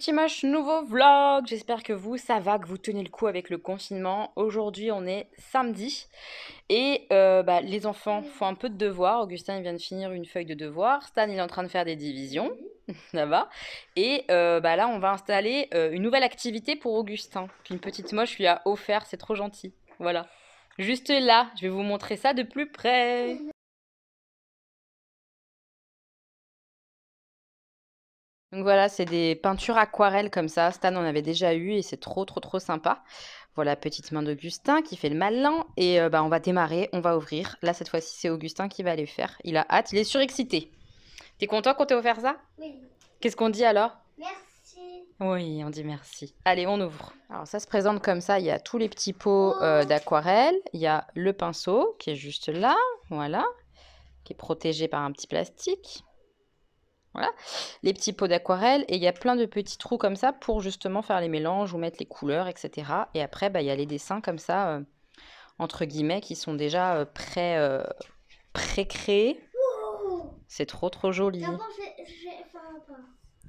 petits moches, nouveau vlog. J'espère que vous, ça va, que vous tenez le coup avec le confinement. Aujourd'hui, on est samedi et les enfants font un peu de devoirs. Augustin, il vient de finir une feuille de devoir. Stan, il est en train de faire des divisions. Ça va. Et là, on va installer une nouvelle activité pour Augustin qu'une petite moche lui a offert. C'est trop gentil. Voilà. Juste là, je vais vous montrer ça de plus près. Donc voilà, c'est des peintures aquarelles comme ça. Stan en avait déjà eu et c'est trop sympa. Voilà, petite main d'Augustin qui fait le malin. Et on va démarrer, on va ouvrir. Là, cette fois-ci, c'est Augustin qui va les faire. Il a hâte, il est surexcité. T'es content qu'on t'ait offert ça? Oui. Qu'est-ce qu'on dit alors? Merci. Oui, on dit merci. Allez, on ouvre. Alors ça se présente comme ça. Il y a tous les petits pots d'aquarelle. Il y a le pinceau qui est juste là. Voilà. Qui est protégé par un petit plastique. Voilà, les petits pots d'aquarelle et il y a plein de petits trous comme ça pour justement faire les mélanges ou mettre les couleurs, etc. Et après, il y a les dessins comme ça, entre guillemets, qui sont déjà pré-créés. C'est trop joli. D'abord, je vais faire un pas.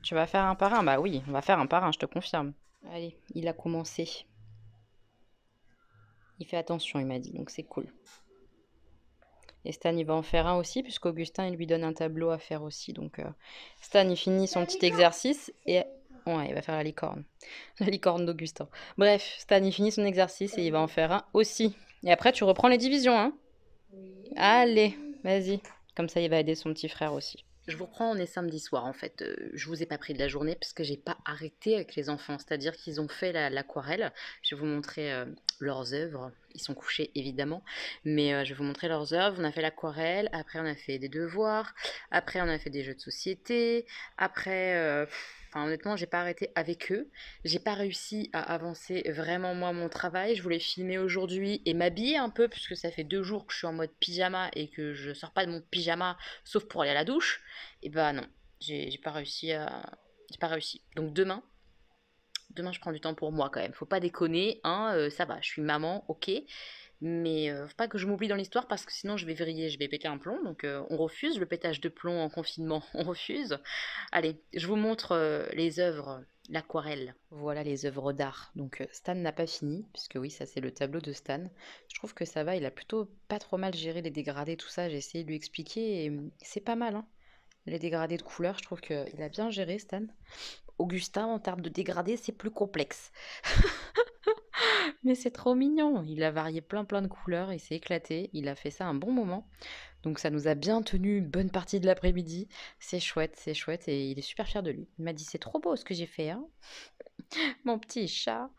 Tu vas faire un par un? Bah oui, on va faire un par un, je te confirme. Allez, il a commencé. Il fait attention, il m'a dit, donc c'est cool. Et Stan, il va en faire un aussi, puisqu'Augustin, il lui donne un tableau à faire aussi. Donc, Stan, il finit son petit exercice et... Ouais, il va faire la licorne. La licorne d'Augustin. Bref, Stan, il finit son exercice et il va en faire un aussi. Et après, tu reprends les divisions, hein? Allez, vas-y. Comme ça, il va aider son petit frère aussi. Je vous reprends, on est samedi soir en fait. Je vous ai pas pris de la journée parce que j'ai pas arrêté avec les enfants. C'est-à-dire qu'ils ont fait l'aquarelle. Je vais vous montrer leurs œuvres. Ils sont couchés évidemment. Mais je vais vous montrer leurs œuvres. On a fait l'aquarelle. Après, on a fait des devoirs. Après, on a fait des jeux de société. Après, honnêtement, j'ai pas arrêté avec eux. J'ai pas réussi à avancer vraiment moi mon travail. Je voulais filmer aujourd'hui et m'habiller un peu puisque ça fait 2 jours que je suis en mode pyjama et que je sors pas de mon pyjama sauf pour aller à la douche. Et bah non, j'ai pas réussi à... J'ai pas réussi. Donc demain je prends du temps pour moi quand même. Faut pas déconner, hein, ça va, je suis maman, ok. Mais faut pas que je m'oublie dans l'histoire parce que sinon je vais vriller, je vais péter un plomb. Donc on refuse le pétage de plomb en confinement, on refuse. Allez, je vous montre les œuvres, l'aquarelle. Voilà les œuvres d'art. Donc Stan n'a pas fini, puisque oui, ça c'est le tableau de Stan. Je trouve que ça va, il a plutôt pas trop mal géré les dégradés, tout ça. J'ai essayé de lui expliquer et c'est pas mal, hein. Les dégradés de couleurs, je trouve qu'il a bien géré Stan. Augustin, en termes de dégradés, c'est plus complexe. Mais c'est trop mignon. Il a varié plein de couleurs, il s'est éclaté. Il a fait ça un bon moment. Donc ça nous a bien tenu une bonne partie de l'après-midi. C'est chouette et il est super fier de lui. Il m'a dit c'est trop beau ce que j'ai fait, hein, mon petit chat.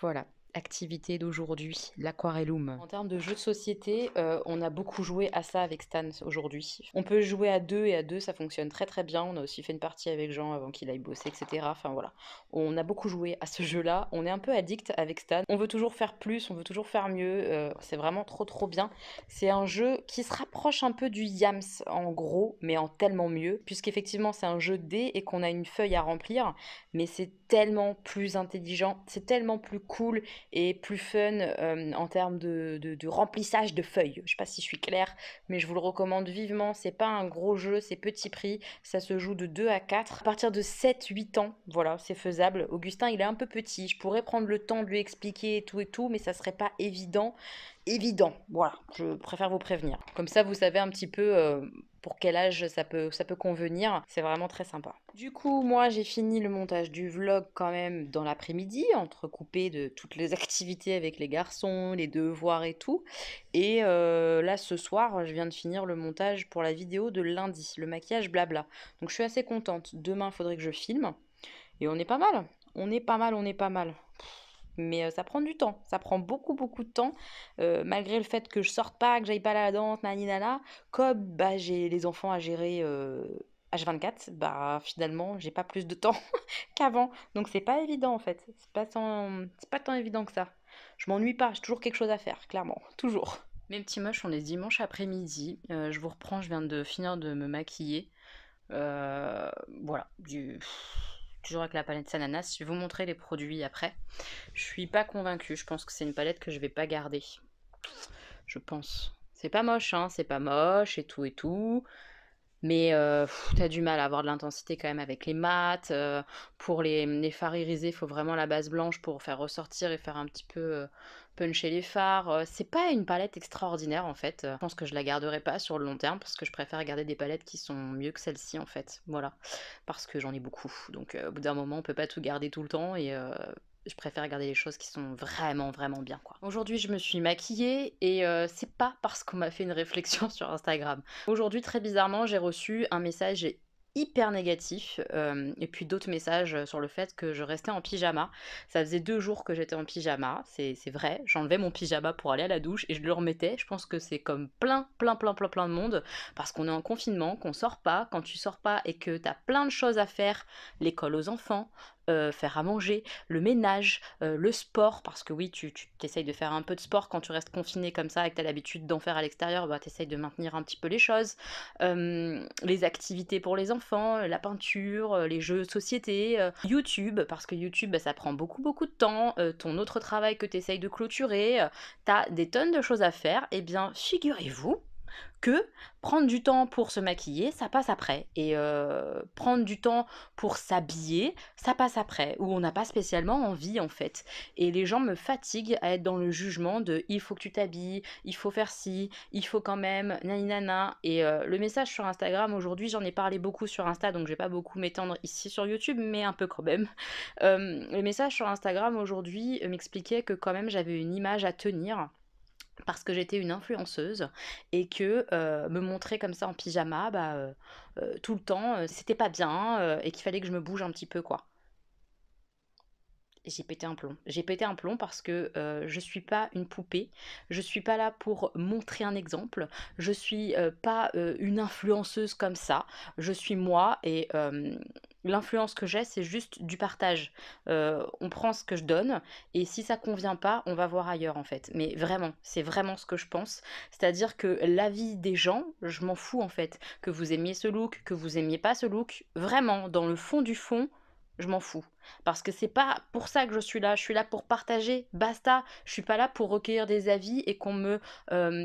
Voilà, activité d'aujourd'hui, l'aquarellum. En termes de jeux de société, on a beaucoup joué à ça avec Stan aujourd'hui. On peut jouer à deux et à deux, ça fonctionne très bien. On a aussi fait une partie avec Jean avant qu'il aille bosser, etc. Enfin voilà, on a beaucoup joué à ce jeu-là. On est un peu addict avec Stan. On veut toujours faire plus, on veut toujours faire mieux. C'est vraiment trop bien. C'est un jeu qui se rapproche un peu du Yams en gros, mais en tellement mieux, puisqu'effectivement c'est un jeu de dés et qu'on a une feuille à remplir, mais c'est tellement plus intelligent, c'est tellement plus cool et plus fun en termes de remplissage de feuilles. Je sais pas si je suis claire, mais je vous le recommande vivement. C'est pas un gros jeu, c'est petit prix. Ça se joue de 2 à 4. À partir de 7-8 ans, voilà, c'est faisable. Augustin, il est un peu petit. Je pourrais prendre le temps de lui expliquer et tout, mais ça serait pas évident. Évident, voilà, je préfère vous prévenir. Comme ça, vous savez un petit peu pour quel âge ça peut convenir. C'est vraiment très sympa. Du coup, moi, j'ai fini le montage du vlog quand même dans l'après-midi, entrecoupé de toutes les activités avec les garçons, les devoirs et tout. Et là, ce soir, je viens de finir le montage pour la vidéo de lundi, le maquillage blabla. Donc, je suis assez contente. Demain, il faudrait que je filme. Et on est pas mal. On est pas mal. Mais ça prend du temps, ça prend beaucoup de temps, malgré le fait que je sorte pas, que j'aille pas à la danse, naninana, comme bah, j'ai les enfants à gérer H24, bah finalement j'ai pas plus de temps qu'avant. Donc c'est pas évident en fait, c'est pas tant évident que ça. Je m'ennuie pas, j'ai toujours quelque chose à faire, clairement, toujours. Mes petits moches, on est dimanche après-midi, je vous reprends, je viens de finir de me maquiller. Voilà, toujours avec la palette Sananas. Je vais vous montrer les produits après. Je suis pas convaincue. Je pense que c'est une palette que je vais pas garder. Je pense. C'est pas moche, hein. C'est pas moche et tout et tout. Mais tu du mal à avoir de l'intensité quand même avec les mat, pour les fards irisés, il faut vraiment la base blanche pour faire ressortir et faire un petit peu, puncher les fards, c'est pas une palette extraordinaire en fait, je pense que je la garderai pas sur le long terme parce que je préfère garder des palettes qui sont mieux que celle-ci en fait, voilà. Parce que j'en ai beaucoup, donc au bout d'un moment on peut pas tout garder tout le temps et je préfère garder les choses qui sont vraiment, vraiment bien, quoi. Aujourd'hui, je me suis maquillée et c'est pas parce qu'on m'a fait une réflexion sur Instagram. Aujourd'hui, très bizarrement, j'ai reçu un message hyper négatif, et puis d'autres messages, sur le fait que je restais en pyjama. Ça faisait 2 jours que j'étais en pyjama, c'est vrai. J'enlevais mon pyjama pour aller à la douche et je le remettais. Je pense que c'est comme plein de monde, parce qu'on est en confinement, qu'on sort pas. Quand tu sors pas et que tu as plein de choses à faire, l'école aux enfants, faire à manger, le ménage, le sport, parce que oui, tu essayes de faire un peu de sport quand tu restes confiné comme ça et que tu as l'habitude d'en faire à l'extérieur, bah, tu essayes de maintenir un petit peu les choses. Les activités pour les enfants, la peinture, les jeux de société, YouTube, parce que YouTube, bah, ça prend beaucoup de temps, ton autre travail que tu essayes de clôturer, tu as des tonnes de choses à faire. Eh bien, figurez-vous que prendre du temps pour se maquiller, ça passe après et prendre du temps pour s'habiller, ça passe après, où on n'a pas spécialement envie en fait. Et les gens me fatiguent à être dans le jugement de: «Il faut que tu t'habilles, il faut faire ci, il faut quand même, nani nana» et le message sur Instagram aujourd'hui, j'en ai parlé beaucoup sur Insta, donc je vais pas beaucoup m'étendre ici sur YouTube, mais un peu quand même. Le message sur Instagram aujourd'hui, m'expliquait que quand même j'avais une image à tenir parce que j'étais une influenceuse et que, me montrer comme ça en pyjama, bah, tout le temps, c'était pas bien, et qu'il fallait que je me bouge un petit peu, quoi. Et j'ai pété un plomb. J'ai pété un plomb parce que, je suis pas une poupée, je suis pas là pour montrer un exemple, je suis, pas, une influenceuse comme ça. Je suis moi et l'influence que j'ai, c'est juste du partage. On prend ce que je donne et si ça convient pas, on va voir ailleurs, en fait. Mais vraiment, c'est vraiment ce que je pense. C'est-à-dire que l'avis des gens, je m'en fous, en fait. Que vous aimiez ce look, que vous aimiez pas ce look, vraiment, dans le fond du fond, je m'en fous. Parce que c'est pas pour ça que je suis là pour partager, basta. Je suis pas là pour recueillir des avis et qu'on me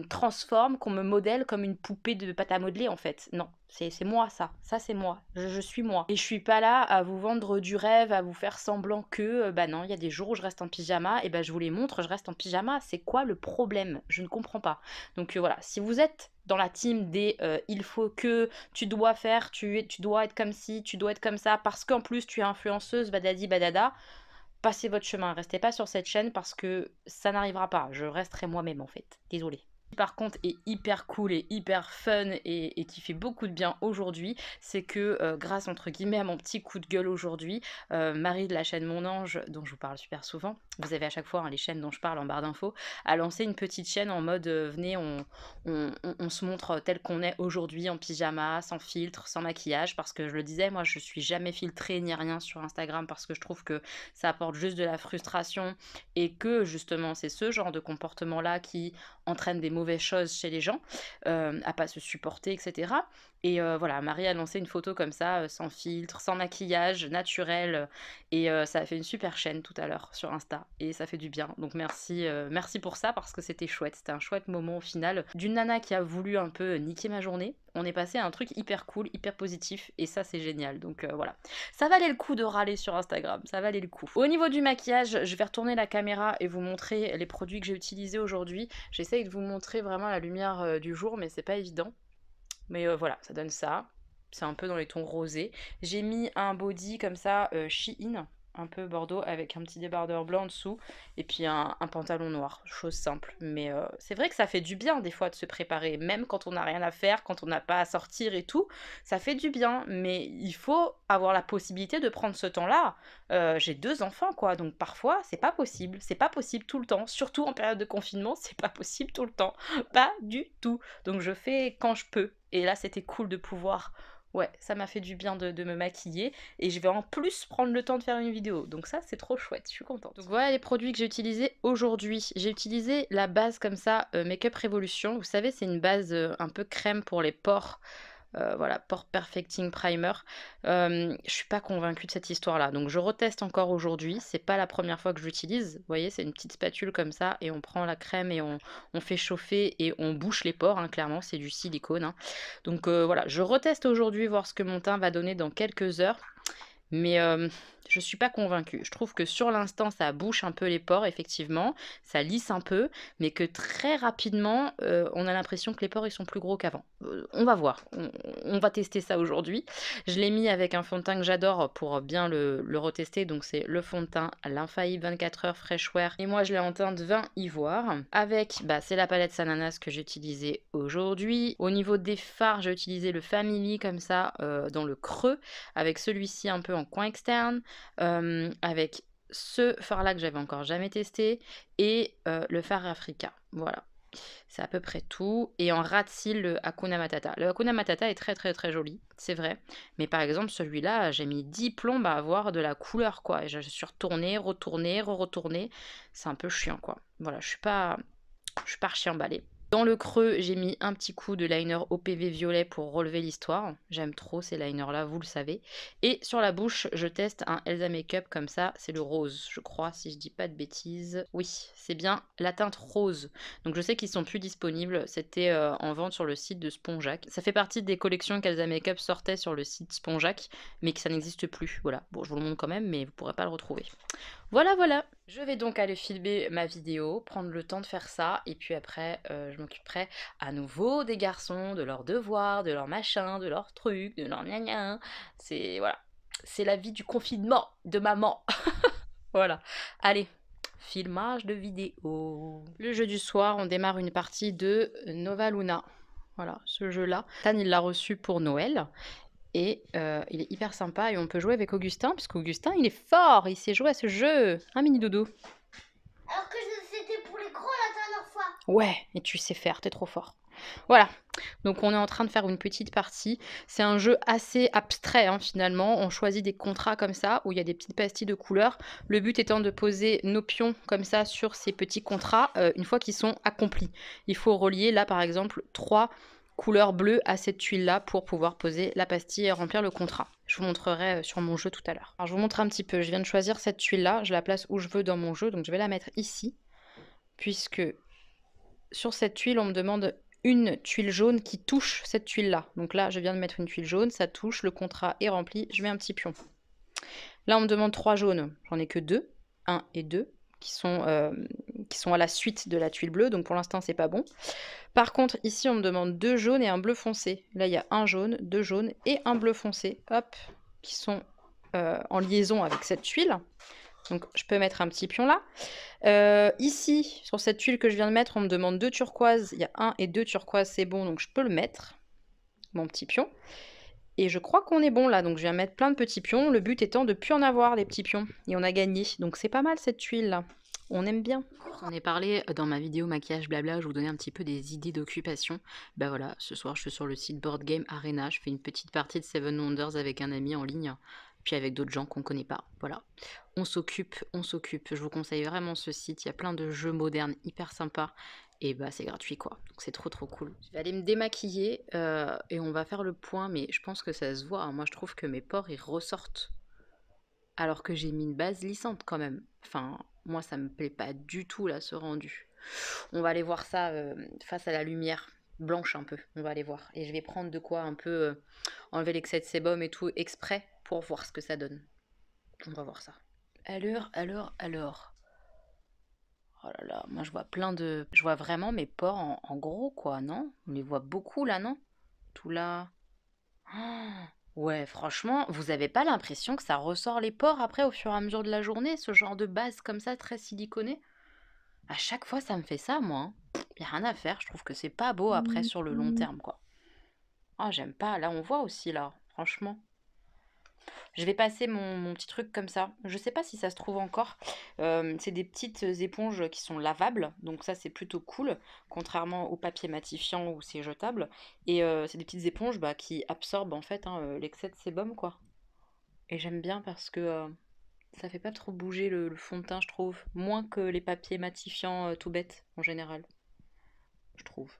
transforme, qu'on me modèle comme une poupée de pâte à modeler en fait. Non, c'est moi ça c'est moi, je suis moi. Et je suis pas là à vous vendre du rêve, à vous faire semblant que, bah non, il y a des jours où je reste en pyjama, et bah je vous les montre, je reste en pyjama, c'est quoi le problème? Je ne comprends pas. Donc voilà, si vous êtes dans la team des il faut que, tu dois faire, tu dois être comme ci, tu dois être comme ça, parce qu'en plus tu es influenceuse, badadi badada, passez votre chemin, restez pas sur cette chaîne parce que ça n'arrivera pas. Je resterai moi-même en fait. Désolée. Par contre est hyper cool et hyper fun et qui fait beaucoup de bien aujourd'hui, c'est que grâce entre guillemets à mon petit coup de gueule aujourd'hui, Marie de la chaîne Mon Ange, dont je vous parle super souvent, vous avez à chaque fois hein, les chaînes dont je parle en barre d'infos, a lancé une petite chaîne en mode venez on se montre tel qu'on est aujourd'hui en pyjama, sans filtre, sans maquillage, parce que je le disais, moi je suis jamais filtrée ni rien sur Instagram parce que je trouve que ça apporte juste de la frustration et que justement c'est ce genre de comportement là qui entraîne des mauvaises choses chez les gens, à pas se supporter, etc. Et voilà, Marie a lancé une photo comme ça, sans filtre, sans maquillage, naturel, et ça a fait une super chaîne tout à l'heure sur Insta, et ça fait du bien. Donc merci, merci pour ça, parce que c'était chouette. C'était un chouette moment au final, d'une nana qui a voulu un peu niquer ma journée. On est passé à un truc hyper cool, hyper positif, et ça c'est génial. Donc voilà. Ça valait le coup de râler sur Instagram, ça valait le coup. Au niveau du maquillage, je vais retourner la caméra et vous montrer les produits que j'ai utilisés aujourd'hui. J'essaye de vous montrer vraiment la lumière du jour, mais c'est pas évident. Mais voilà, ça donne ça. C'est un peu dans les tons rosés. J'ai mis un body comme ça, Shein, un peu bordeaux, avec un petit débardeur blanc en dessous, et puis un pantalon noir, chose simple. Mais c'est vrai que ça fait du bien des fois de se préparer, même quand on n'a rien à faire, quand on n'a pas à sortir et tout, ça fait du bien. Mais il faut avoir la possibilité de prendre ce temps-là. J'ai 2 enfants, quoi, donc parfois c'est pas possible tout le temps, surtout en période de confinement, c'est pas possible tout le temps, pas du tout. Donc je fais quand je peux. Et là, c'était cool de pouvoir... Ouais, ça m'a fait du bien de me maquiller. Et je vais en plus prendre le temps de faire une vidéo. Donc ça, c'est trop chouette, je suis contente. Donc voilà les produits que j'ai utilisés aujourd'hui. J'ai utilisé la base comme ça, Make Up Revolution. Vous savez, c'est une base un peu crème pour les pores. Voilà, Pore Perfecting Primer. Je suis pas convaincue de cette histoire-là, donc je reteste encore aujourd'hui. C'est pas la première fois que je l'utilise. Vous voyez, c'est une petite spatule comme ça et on prend la crème et on fait chauffer et on bouche les pores, hein, clairement, c'est du silicone, hein. Donc voilà, je reteste aujourd'hui, voir ce que mon teint va donner dans quelques heures. Mais je suis pas convaincue. Je trouve que sur l'instant, ça bouche un peu les pores, effectivement, ça lisse un peu, mais que très rapidement, on a l'impression que les pores, ils sont plus gros qu'avant. On va voir, on va tester ça aujourd'hui. Je l'ai mis avec un fond de teint que j'adore pour bien le retester, donc c'est le fond de teint L'Infaillible 24 heures Fresh Wear et moi je l'ai en teinte vin ivoire. Avec, bah, c'est la palette Sananas que j'ai utilisée aujourd'hui. Au niveau des fards, j'ai utilisé le Family comme ça, dans le creux, avec celui-ci un peu en coin externe, avec ce fard-là que j'avais encore jamais testé et le fard Africa. Voilà, c'est à peu près tout. Et en ras de cils, le Hakuna Matata. Le Hakuna Matata est très très très joli, c'est vrai. Mais par exemple, celui-là, j'ai mis 10 plombes à avoir de la couleur, quoi. Et je suis retournée, retournée, re-retournée. C'est un peu chiant, quoi. Voilà, je suis pas archi emballée. Dans le creux, j'ai mis un petit coup de liner OPV violet pour relever l'histoire. J'aime trop ces liners-là, vous le savez. Et sur la bouche, je teste un Elsa Makeup comme ça. C'est le rose, je crois, si je dis pas de bêtises. Oui, c'est bien la teinte rose. Donc je sais qu'ils sont plus disponibles. C'était en vente sur le site de Spongeac. Ça fait partie des collections qu'Elsa Makeup sortait sur le site Spongeac, mais que ça n'existe plus. Voilà, bon, je vous le montre quand même, mais vous pourrez pas le retrouver. Voilà, voilà. Je vais donc aller filmer ma vidéo, prendre le temps de faire ça, et puis après, je m'occuperai à nouveau des garçons, de leurs devoirs, de leurs machins, de leurs trucs, de leurs gna gna. C'est, voilà, c'est la vie du confinement de maman. Voilà. Allez, filmage de vidéo. Le jeu du soir, on démarre une partie de Nova Luna. Voilà, ce jeu-là. Tan, il l'a reçu pour Noël. Et il est hyper sympa et on peut jouer avec Augustin, puisqu'Augustin, il est fort, il sait jouer à ce jeu. Hein, mini doudou? Alors que c'était pour les grands la dernière fois. Ouais, et tu sais faire, t'es trop fort. Voilà, donc on est en train de faire une petite partie. C'est un jeu assez abstrait, hein, finalement. On choisit des contrats comme ça, où il y a des petites pastilles de couleurs. Le but étant de poser nos pions comme ça sur ces petits contrats, une fois qu'ils sont accomplis. Il faut relier, là, par exemple, 3 couleurs bleues à cette tuile-là pour pouvoir poser la pastille et remplir le contrat. Je vous montrerai sur mon jeu tout à l'heure. Alors, je vous montre un petit peu. Je viens de choisir cette tuile-là. Je la place où je veux dans mon jeu, donc je vais la mettre ici, puisque sur cette tuile, on me demande une tuile jaune qui touche cette tuile-là. Donc là, je viens de mettre une tuile jaune, ça touche, le contrat est rempli, je mets un petit pion. Là, on me demande 3 jaunes, j'en ai que 2, 1 et 2, qui sont à la suite de la tuile bleue, donc pour l'instant, c'est pas bon. Par contre, ici, on me demande 2 jaunes et un bleu foncé. Là, il y a un jaune, 2 jaunes et un bleu foncé, hop, qui sont en liaison avec cette tuile. Donc, je peux mettre un petit pion là. Ici, sur cette tuile que je viens de mettre, on me demande 2 turquoises. Il y a 1 et 2 turquoises, c'est bon, donc je peux le mettre, mon petit pion. Et je crois qu'on est bon là, donc je viens mettre plein de petits pions. Le but étant de ne plus en avoir des petits pions. Et on a gagné. Donc c'est pas mal cette tuile là. On aime bien. J'en ai parlé dans ma vidéo maquillage blabla, je vous donnais un petit peu des idées d'occupation. Bah voilà, ce soir je suis sur le site Board Game Arena, je fais une petite partie de Seven Wonders avec un ami en ligne, puis avec d'autres gens qu'on connaît pas. Voilà, on s'occupe, on s'occupe. Je vous conseille vraiment ce site, il y a plein de jeux modernes hyper sympas. Et bah c'est gratuit quoi, donc c'est trop trop cool. Je vais aller me démaquiller et on va faire le point, mais je pense que ça se voit, hein. Moi je trouve que mes pores ils ressortent alors que j'ai mis une base lissante quand même. Enfin, moi ça me plaît pas du tout là ce rendu. On va aller voir ça face à la lumière blanche un peu, on va aller voir. Et je vais prendre de quoi un peu enlever l'excès de sébum et tout exprès pour voir ce que ça donne. On va voir ça. Alors. Oh là là, moi je vois plein de... Je vois vraiment mes pores en gros quoi, non? On les voit beaucoup là, non? Tout là... Ah, ouais, franchement, vous avez pas l'impression que ça ressort les pores après au fur et à mesure de la journée, ce genre de base comme ça, très siliconée? À chaque fois, ça me fait ça, moi, hein. Y a rien à faire, je trouve que c'est pas beau après sur le long terme, quoi. Ah, j'aime pas. Là, on voit aussi, là, franchement. Je vais passer mon petit truc comme ça. Je sais pas si ça se trouve encore. C'est des petites éponges qui sont lavables, donc ça c'est plutôt cool, contrairement au papier matifiant où c'est jetable. Et c'est des petites éponges bah, qui absorbent en fait hein, l'excès de sébum quoi. Et j'aime bien parce que ça fait pas trop bouger le fond de teint, je trouve. Moins que les papiers matifiants tout bêtes en général, je trouve.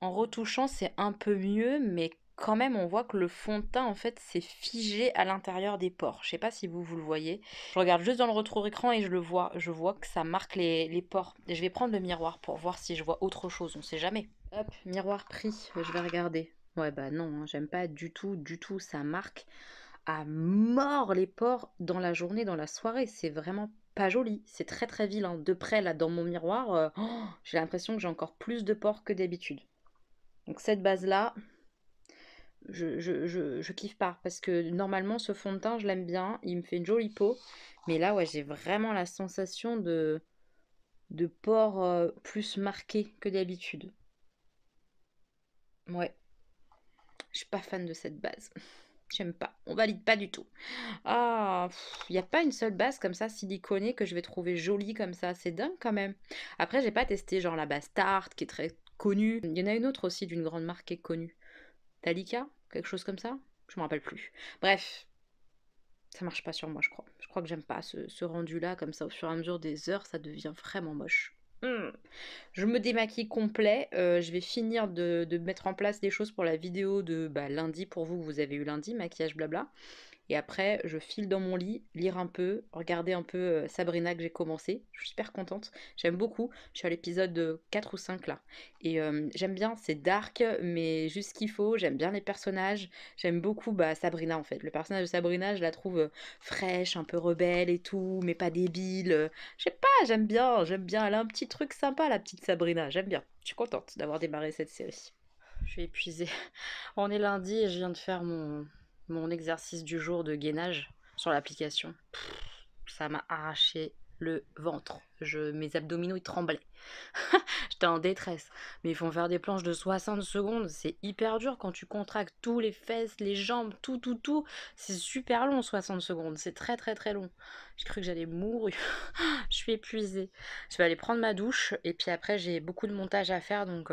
En retouchant, c'est un peu mieux, mais quand même, on voit que le fond de teint, en fait, c'est figé à l'intérieur des pores. Je sais pas si vous le voyez. Je regarde juste dans le retour écran et je le vois. Je vois que ça marque les pores. Et je vais prendre le miroir pour voir si je vois autre chose. On sait jamais. Hop, miroir pris. Je vais regarder. Ouais, bah non, hein, j'aime pas du tout, du tout. Ça marque à mort les pores dans la journée, dans la soirée. C'est vraiment pas joli. C'est très très vilain. De près, là, dans mon miroir, j'ai l'impression que j'ai encore plus de pores que d'habitude. Donc cette base-là, je kiffe pas. Parce que normalement, ce fond de teint, je l'aime bien. Il me fait une jolie peau. Mais là, ouais, j'ai vraiment la sensation de pores plus marqués que d'habitude. Ouais, je suis pas fan de cette base. J'aime pas. On valide pas du tout. Ah, il n'y a pas une seule base comme ça siliconée que je vais trouver jolie comme ça. C'est dingue quand même. Après, j'ai pas testé genre la base Tarte qui est très connue. Il y en a une autre aussi d'une grande marque qui est connue. Talika? Quelque chose comme ça? Je me rappelle plus. Bref, ça marche pas sur moi, je crois. Je crois que j'aime pas ce rendu-là, comme ça, au fur et à mesure des heures, ça devient vraiment moche. Je me démaquille complet. Je vais finir de mettre en place des choses pour la vidéo de lundi, pour vous, vous avez eu lundi, maquillage blabla. Et après, je file dans mon lit, lire un peu, regarder un peu Sabrina que j'ai commencé. Je suis super contente, j'aime beaucoup. Je suis à l'épisode 4 ou 5 là. Et j'aime bien, c'est dark, mais juste ce qu'il faut. J'aime bien les personnages. J'aime beaucoup Sabrina en fait. Le personnage de Sabrina, je la trouve fraîche, un peu rebelle et tout, mais pas débile. Je sais pas, j'aime bien, j'aime bien. Elle a un petit truc sympa, la petite Sabrina. J'aime bien. Je suis contente d'avoir démarré cette série. Je suis épuisée. On est lundi et je viens de faire mon exercice du jour de gainage sur l'application. Ça m'a arraché le ventre. Mes abdominaux ils tremblaient. J'étais en détresse. Mais ils font faire des planches de 60 secondes. C'est hyper dur quand tu contractes tous les fesses, les jambes, tout, tout, tout. C'est super long 60 secondes. C'est très très très long. J'ai cru que j'allais mourir. Je suis épuisée. Je vais aller prendre ma douche. Et puis après j'ai beaucoup de montage à faire. Donc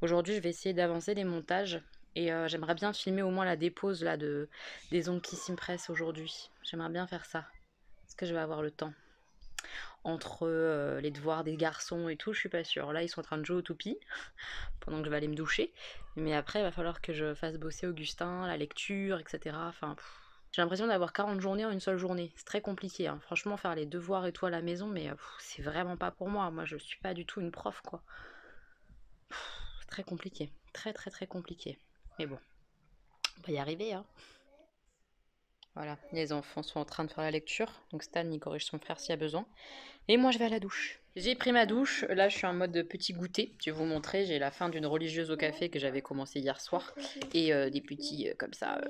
aujourd'hui je vais essayer d'avancer les montages. Et j'aimerais bien filmer au moins la dépose là, des ongles qui s'impressent aujourd'hui. J'aimerais bien faire ça. Est-ce que je vais avoir le temps? Entre les devoirs des garçons et tout, je suis pas sûre. Là, ils sont en train de jouer au toupie pendant que je vais aller me doucher. Mais après, il va falloir que je fasse bosser Augustin, la lecture, etc. Enfin, j'ai l'impression d'avoir 40 journées en une seule journée. C'est très compliqué, hein. Franchement, faire les devoirs et tout à la maison, mais c'est vraiment pas pour moi. Moi, je suis pas du tout une prof, quoi. C'est très compliqué. Très, très, très compliqué. Mais bon, on va y arriver, hein. Voilà, les enfants sont en train de faire la lecture. Donc Stan, il corrige son frère s'il y a besoin. Et moi, je vais à la douche. J'ai pris ma douche. Là, je suis en mode petit goûter. Je vais vous montrer. J'ai la fin d'une religieuse au café que j'avais commencé hier soir. Et des petits, comme ça,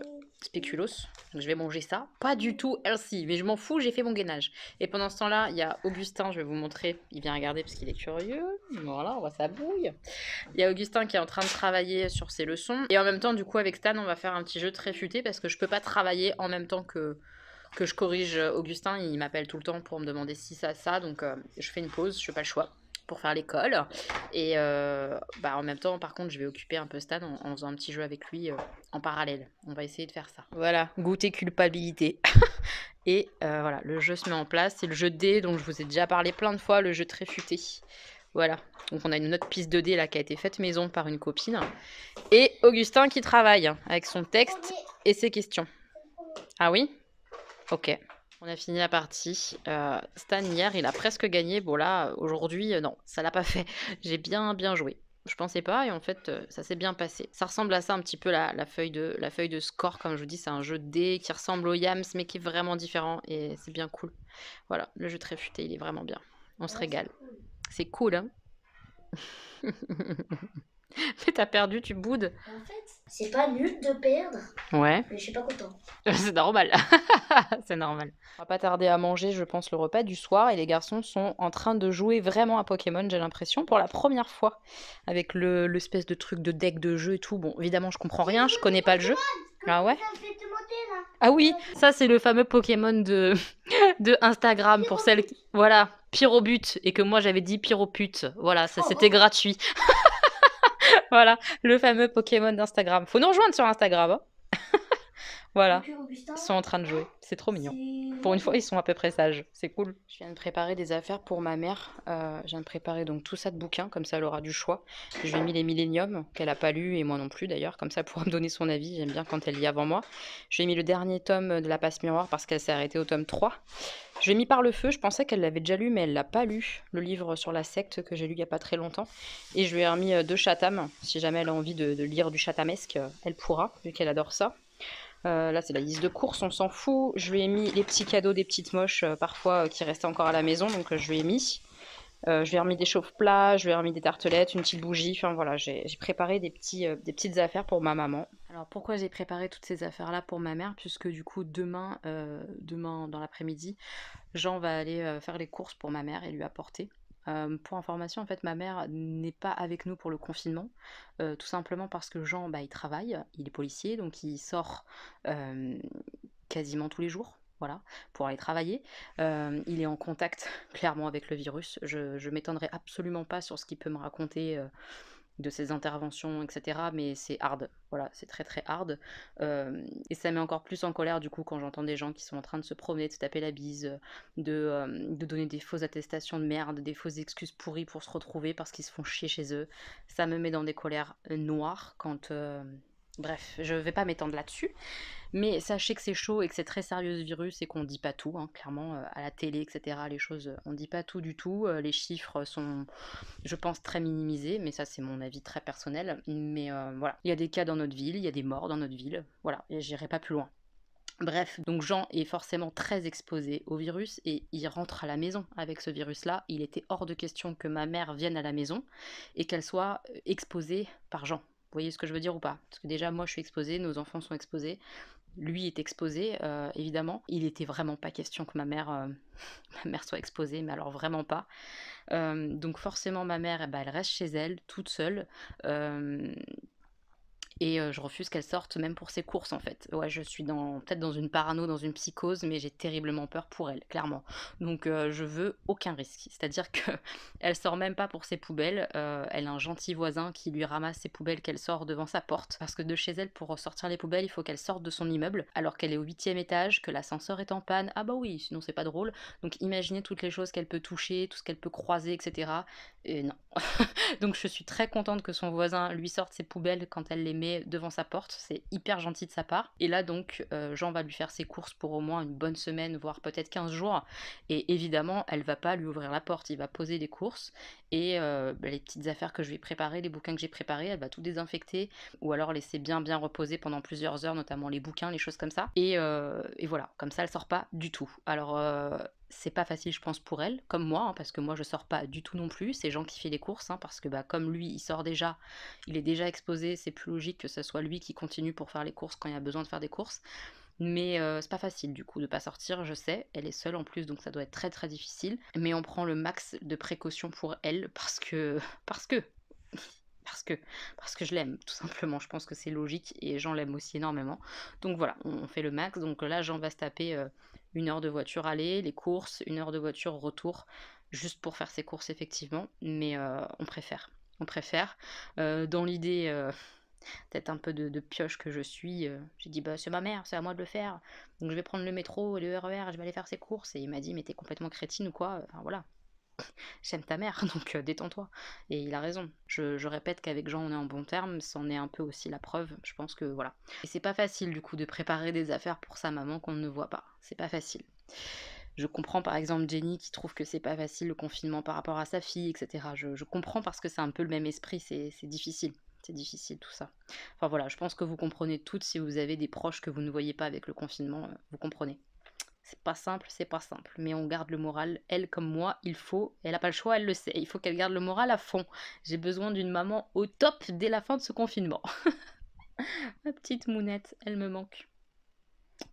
spéculoos. Donc, je vais manger ça. Pas du tout healthy, mais je m'en fous, j'ai fait mon gainage. Et pendant ce temps-là, il y a Augustin, je vais vous montrer. Il vient regarder parce qu'il est curieux. Voilà, on voit sa bouille. Il y a Augustin qui est en train de travailler sur ses leçons. Et en même temps, du coup, avec Stan, on va faire un petit jeu très futé parce que je peux pas travailler en même temps que je corrige Augustin. Il m'appelle tout le temps pour me demander si ça. Donc, je fais une pause, je fais pas le choix pour faire l'école. Et en même temps, par contre, je vais occuper un peu Stan en faisant un petit jeu avec lui en parallèle. On va essayer de faire ça. Voilà, goûter culpabilité. Et voilà, le jeu se met en place. C'est le jeu de dés dont je vous ai déjà parlé plein de fois, le jeu très futé. Voilà, donc on a une autre piste de dés là qui a été faite maison par une copine. Et Augustin qui travaille avec son texte et ses questions. Ah oui? Ok. On a fini la partie. Stan hier, il a presque gagné. Bon là, aujourd'hui, non, ça l'a pas fait. J'ai bien joué. Je pensais pas et en fait, ça s'est bien passé. Ça ressemble à ça un petit peu la feuille de score, comme je vous dis, c'est un jeu de dés qui ressemble au Yams mais qui est vraiment différent et c'est bien cool. Voilà, le jeu très futé, il est vraiment bien. On se régale. C'est cool, hein? Mais t'as perdu, tu boudes. En fait, c'est pas nul de perdre, Ouais. mais je suis pas content. C'est normal. C'est normal. On va pas tarder à manger, je pense, le repas du soir. Et les garçons sont en train de jouer vraiment à Pokémon, j'ai l'impression, pour la première fois. Avec l'espèce de truc de deck de jeu et tout. Bon, évidemment, je comprends rien, je connais pas le jeu. Ah ouais? Ah oui, ça c'est le fameux Pokémon de Instagram pour celles qui... Voilà, Pyrobut. Et que moi j'avais dit Pyropute. Voilà, ça c'était gratuit. Voilà, le fameux Pokémon d'Instagram. Faut nous rejoindre sur Instagram, hein. Voilà, Ok, ils Augustin. sont en train de jouer. Hein? C'est trop mignon. C'est Pour une fois, ils Noël. sont à peu près sages. C'est cool. Je viens de préparer des affaires pour ma mère. Je viens de préparer donc tout ça de bouquins, comme ça elle aura du choix. Je lui ai mis les Millennium, qu'elle a pas lu, et moi non plus d'ailleurs, comme ça elle pourra me donner son avis. J'aime bien quand elle lit avant moi. Je lui ai mis le dernier tome de La Passe Miroir parce qu'elle s'est arrêtée au tome 3. Je l'ai mis par le feu, je pensais qu'elle l'avait déjà lu, mais elle l'a pas lu, le livre sur la secte que j'ai lu il y a pas très longtemps. Et je lui ai remis deux Chatham, si jamais elle a envie de lire du Chathamesque, elle pourra, vu qu'elle adore ça. Là, c'est la liste de courses, on s'en fout. Je lui ai mis les petits cadeaux des petites moches, parfois, qui restaient encore à la maison, donc je lui ai mis. Je lui ai remis des chauffe-plats, je lui ai remis des tartelettes, une petite bougie. Enfin voilà, j'ai préparé des petites affaires pour ma maman. Alors pourquoi j'ai préparé toutes ces affaires-là pour ma mère? Puisque du coup, demain dans l'après-midi, Jean va aller faire les courses pour ma mère et lui apporter. Pour information, en fait, ma mère n'est pas avec nous pour le confinement, tout simplement parce que Jean, bah, il travaille, il est policier, donc il sort euh, quasiment tous les jours, voilà, pour aller travailler. Il est en contact clairement avec le virus. Je m'étonnerai absolument pas sur ce qu'il peut me raconter de ses interventions, etc. Mais c'est hard, voilà, c'est très très hard. Et ça met encore plus en colère du coup quand j'entends des gens qui sont en train de se promener, de se taper la bise, de donner des fausses attestations de merde, des fausses excuses pourries pour se retrouver parce qu'ils se font chier chez eux. Ça me met dans des colères noires quand... Bref, je vais pas m'étendre là-dessus. Mais sachez que c'est chaud et que c'est très sérieux ce virus et qu'on dit pas tout, hein, clairement, à la télé, etc. Les choses, on dit pas tout du tout. Les chiffres sont, je pense, très minimisés, mais ça, c'est mon avis très personnel. Mais voilà, il y a des cas dans notre ville, il y a des morts dans notre ville, voilà, et j'irai pas plus loin. Bref, donc Jean est forcément très exposé au virus et il rentre à la maison avec ce virus-là. Il était hors de question que ma mère vienne à la maison et qu'elle soit exposée par Jean. Vous voyez ce que je veux dire ou pas? Parce que déjà, moi, je suis exposée, nos enfants sont exposés. Lui est exposé, évidemment. Il était vraiment pas question que ma mère soit exposée, mais alors vraiment pas. Donc forcément, ma mère, eh ben, elle reste chez elle, toute seule. Euh, et je refuse qu'elle sorte même pour ses courses en fait. Ouais, je suis peut-être dans une parano, dans une psychose, mais j'ai terriblement peur pour elle, clairement. Donc je veux aucun risque. C'est-à-dire que elle sort même pas pour ses poubelles. Elle a un gentil voisin qui lui ramasse ses poubelles qu'elle sort devant sa porte. Parce que de chez elle, pour sortir les poubelles, il faut qu'elle sorte de son immeuble, alors qu'elle est au 8e étage, que l'ascenseur est en panne. Ah bah oui, sinon c'est pas drôle. Donc imaginez toutes les choses qu'elle peut toucher, tout ce qu'elle peut croiser, etc. Et non. Donc je suis très contente que son voisin lui sorte ses poubelles quand elle les met devant sa porte. C'est hyper gentil de sa part. Et là donc, Jean va lui faire ses courses pour au moins une bonne semaine, voire peut-être 15 jours. Et évidemment, elle va pas lui ouvrir la porte. Il va poser des courses. Et les petites affaires que je vais préparer, les bouquins que j'ai préparés, elle va tout désinfecter. Ou alors laisser bien bien reposer pendant plusieurs heures, notamment les bouquins, les choses comme ça. Et voilà, comme ça elle sort pas du tout. Alors c'est pas facile, je pense, pour elle, comme moi, hein, parce que moi je sors pas du tout non plus. C'est Jean qui fait les courses, hein, parce que bah, comme lui il sort déjà, il est déjà exposé, c'est plus logique que ce soit lui qui continue pour faire les courses quand il y a besoin de faire des courses. Mais c'est pas facile du coup de pas sortir, je sais. Elle est seule en plus, donc ça doit être très très difficile. Mais on prend le max de précautions pour elle parce que parce que, parce que je l'aime, tout simplement. Je pense que c'est logique et Jean l'aime aussi énormément. Donc voilà, on fait le max. Donc là, Jean va se taper 1 heure de voiture aller, les courses, 1 heure de voiture retour, juste pour faire ses courses, effectivement. Mais on préfère. On préfère. Dans l'idée, peut-être un peu de pioche que je suis, j'ai dit bah c'est ma mère, c'est à moi de le faire. Donc je vais prendre le métro et le RER, je vais aller faire ses courses. Et il m'a dit mais t'es complètement crétine ou quoi? Enfin voilà, j'aime ta mère, donc détends-toi. Et il a raison. Je répète qu'avec Jean, on est en bon terme, c'en est un peu aussi la preuve. Je pense que voilà. Et c'est pas facile, du coup, de préparer des affaires pour sa maman qu'on ne voit pas. C'est pas facile. Je comprends par exemple Jenny qui trouve que c'est pas facile le confinement par rapport à sa fille, etc. Je comprends parce que c'est un peu le même esprit, c'est difficile. C'est difficile tout ça. Enfin voilà, je pense que vous comprenez toutes si vous avez des proches que vous ne voyez pas avec le confinement, vous comprenez. C'est pas simple, c'est pas simple, mais on garde le moral. Elle, comme moi, il faut, elle a pas le choix, elle le sait, il faut qu'elle garde le moral à fond. J'ai besoin d'une maman au top dès la fin de ce confinement. Ma petite mounette, elle me manque.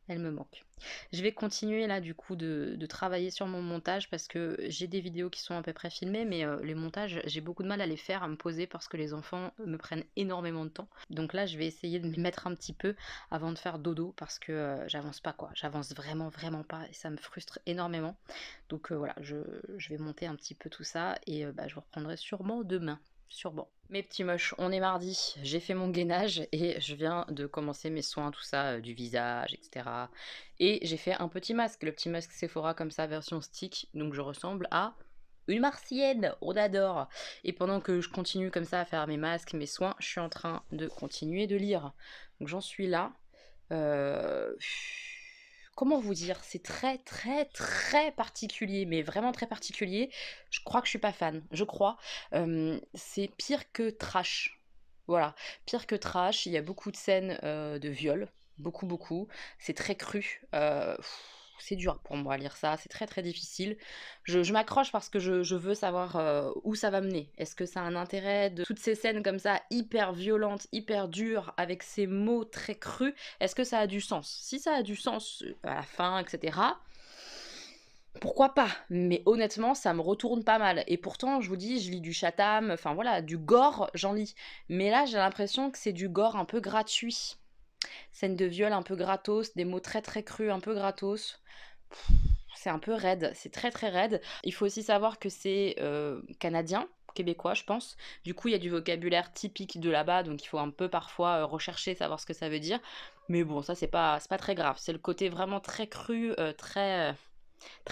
Elle me manque. Je vais continuer là du coup de travailler sur mon montage parce que j'ai des vidéos qui sont à peu près filmées, mais les montages, j'ai beaucoup de mal à les faire, à me poser parce que les enfants me prennent énormément de temps. Donc là, je vais essayer de m'y mettre un petit peu avant de faire dodo parce que j'avance pas quoi. J'avance vraiment, vraiment pas et ça me frustre énormément. Donc voilà, je vais monter un petit peu tout ça et bah, je vous reprendrai sûrement demain. sûrement. Mes petits moches, on est mardi, j'ai fait mon gainage et je viens de commencer mes soins, tout ça, du visage, etc. Et j'ai fait un petit masque, le petit masque Sephora comme ça, version stick, donc je ressemble à une martienne, on adore. Et pendant que je continue comme ça à faire mes masques, mes soins, je suis en train de continuer de lire. Donc j'en suis là. Euh, Comment vous dire? C'est très très très particulier, mais vraiment très particulier. Je crois que je suis pas fan, je crois. C'est pire que trash. Voilà, pire que trash. Il y a beaucoup de scènes de viol, beaucoup beaucoup. C'est très cru. C'est dur pour moi à lire ça, c'est très très difficile. Je m'accroche parce que je veux savoir où ça va mener. Est-ce que ça a un intérêt de toutes ces scènes comme ça, hyper violentes, hyper dures, avec ces mots très crus? Est-ce que ça a du sens? Si ça a du sens à la fin, etc., pourquoi pas? Mais honnêtement, ça me retourne pas mal. Et pourtant, je vous dis, je lis du Chatham, enfin voilà, du gore, j'en lis. Mais là, j'ai l'impression que c'est du gore un peu gratuit. Scène de viol un peu gratos, des mots très très crus un peu gratos. C'est un peu raide, c'est très très raide. Il faut aussi savoir que c'est canadien, québécois je pense. Du coup il y a du vocabulaire typique de là-bas, donc il faut un peu parfois rechercher, savoir ce que ça veut dire. Mais bon, ça c'est pas très grave. C'est le côté vraiment très cru, très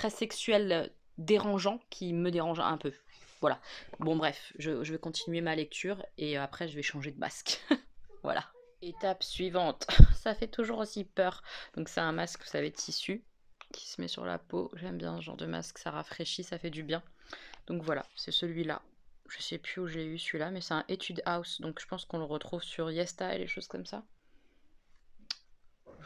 sexuel, dérangeant qui me dérange un peu. Voilà. Bon bref, je vais continuer ma lecture et après je vais changer de masque. Voilà. Étape suivante. Ça fait toujours aussi peur. Donc c'est un masque, vous savez, tissu qui se met sur la peau. J'aime bien ce genre de masque, ça rafraîchit, ça fait du bien. Donc voilà, c'est celui-là. Je sais plus où j'ai eu celui-là, mais c'est un Etude House, donc je pense qu'on le retrouve sur Yesta et les choses comme ça.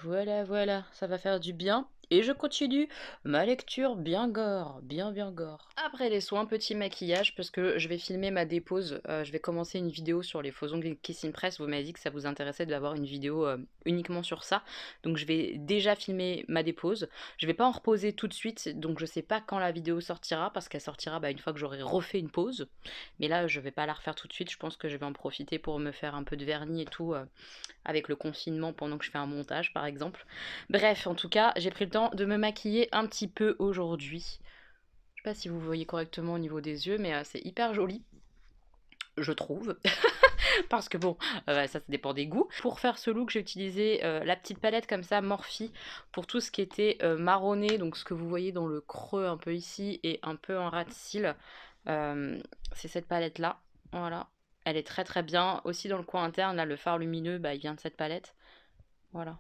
Voilà, voilà, ça va faire du bien. Et je continue ma lecture bien gore, bien bien gore. Après les soins, petit maquillage, parce que je vais filmer ma dépose. Je vais commencer une vidéo sur les faux ongles Kissing Press. Vous m'avez dit que ça vous intéressait d'avoir une vidéo uniquement sur ça. Donc je vais déjà filmer ma dépose. Je vais pas en reposer tout de suite, donc je sais pas quand la vidéo sortira, parce qu'elle sortira une fois que j'aurai refait une pause. Mais là, je vais pas la refaire tout de suite. Je pense que je vais en profiter pour me faire un peu de vernis et tout. Avec le confinement pendant que je fais un montage par exemple. Bref, en tout cas, j'ai pris le temps de me maquiller un petit peu aujourd'hui. Je sais pas si vous voyez correctement au niveau des yeux, mais c'est hyper joli, je trouve. Parce que bon, ça dépend des goûts. Pour faire ce look, j'ai utilisé la petite palette comme ça, Morphe, pour tout ce qui était marronné, donc ce que vous voyez dans le creux un peu ici et un peu en ras de cils. C'est cette palette là, voilà. Elle est très très bien. Aussi dans le coin interne, là, le fard lumineux, il vient de cette palette. Voilà.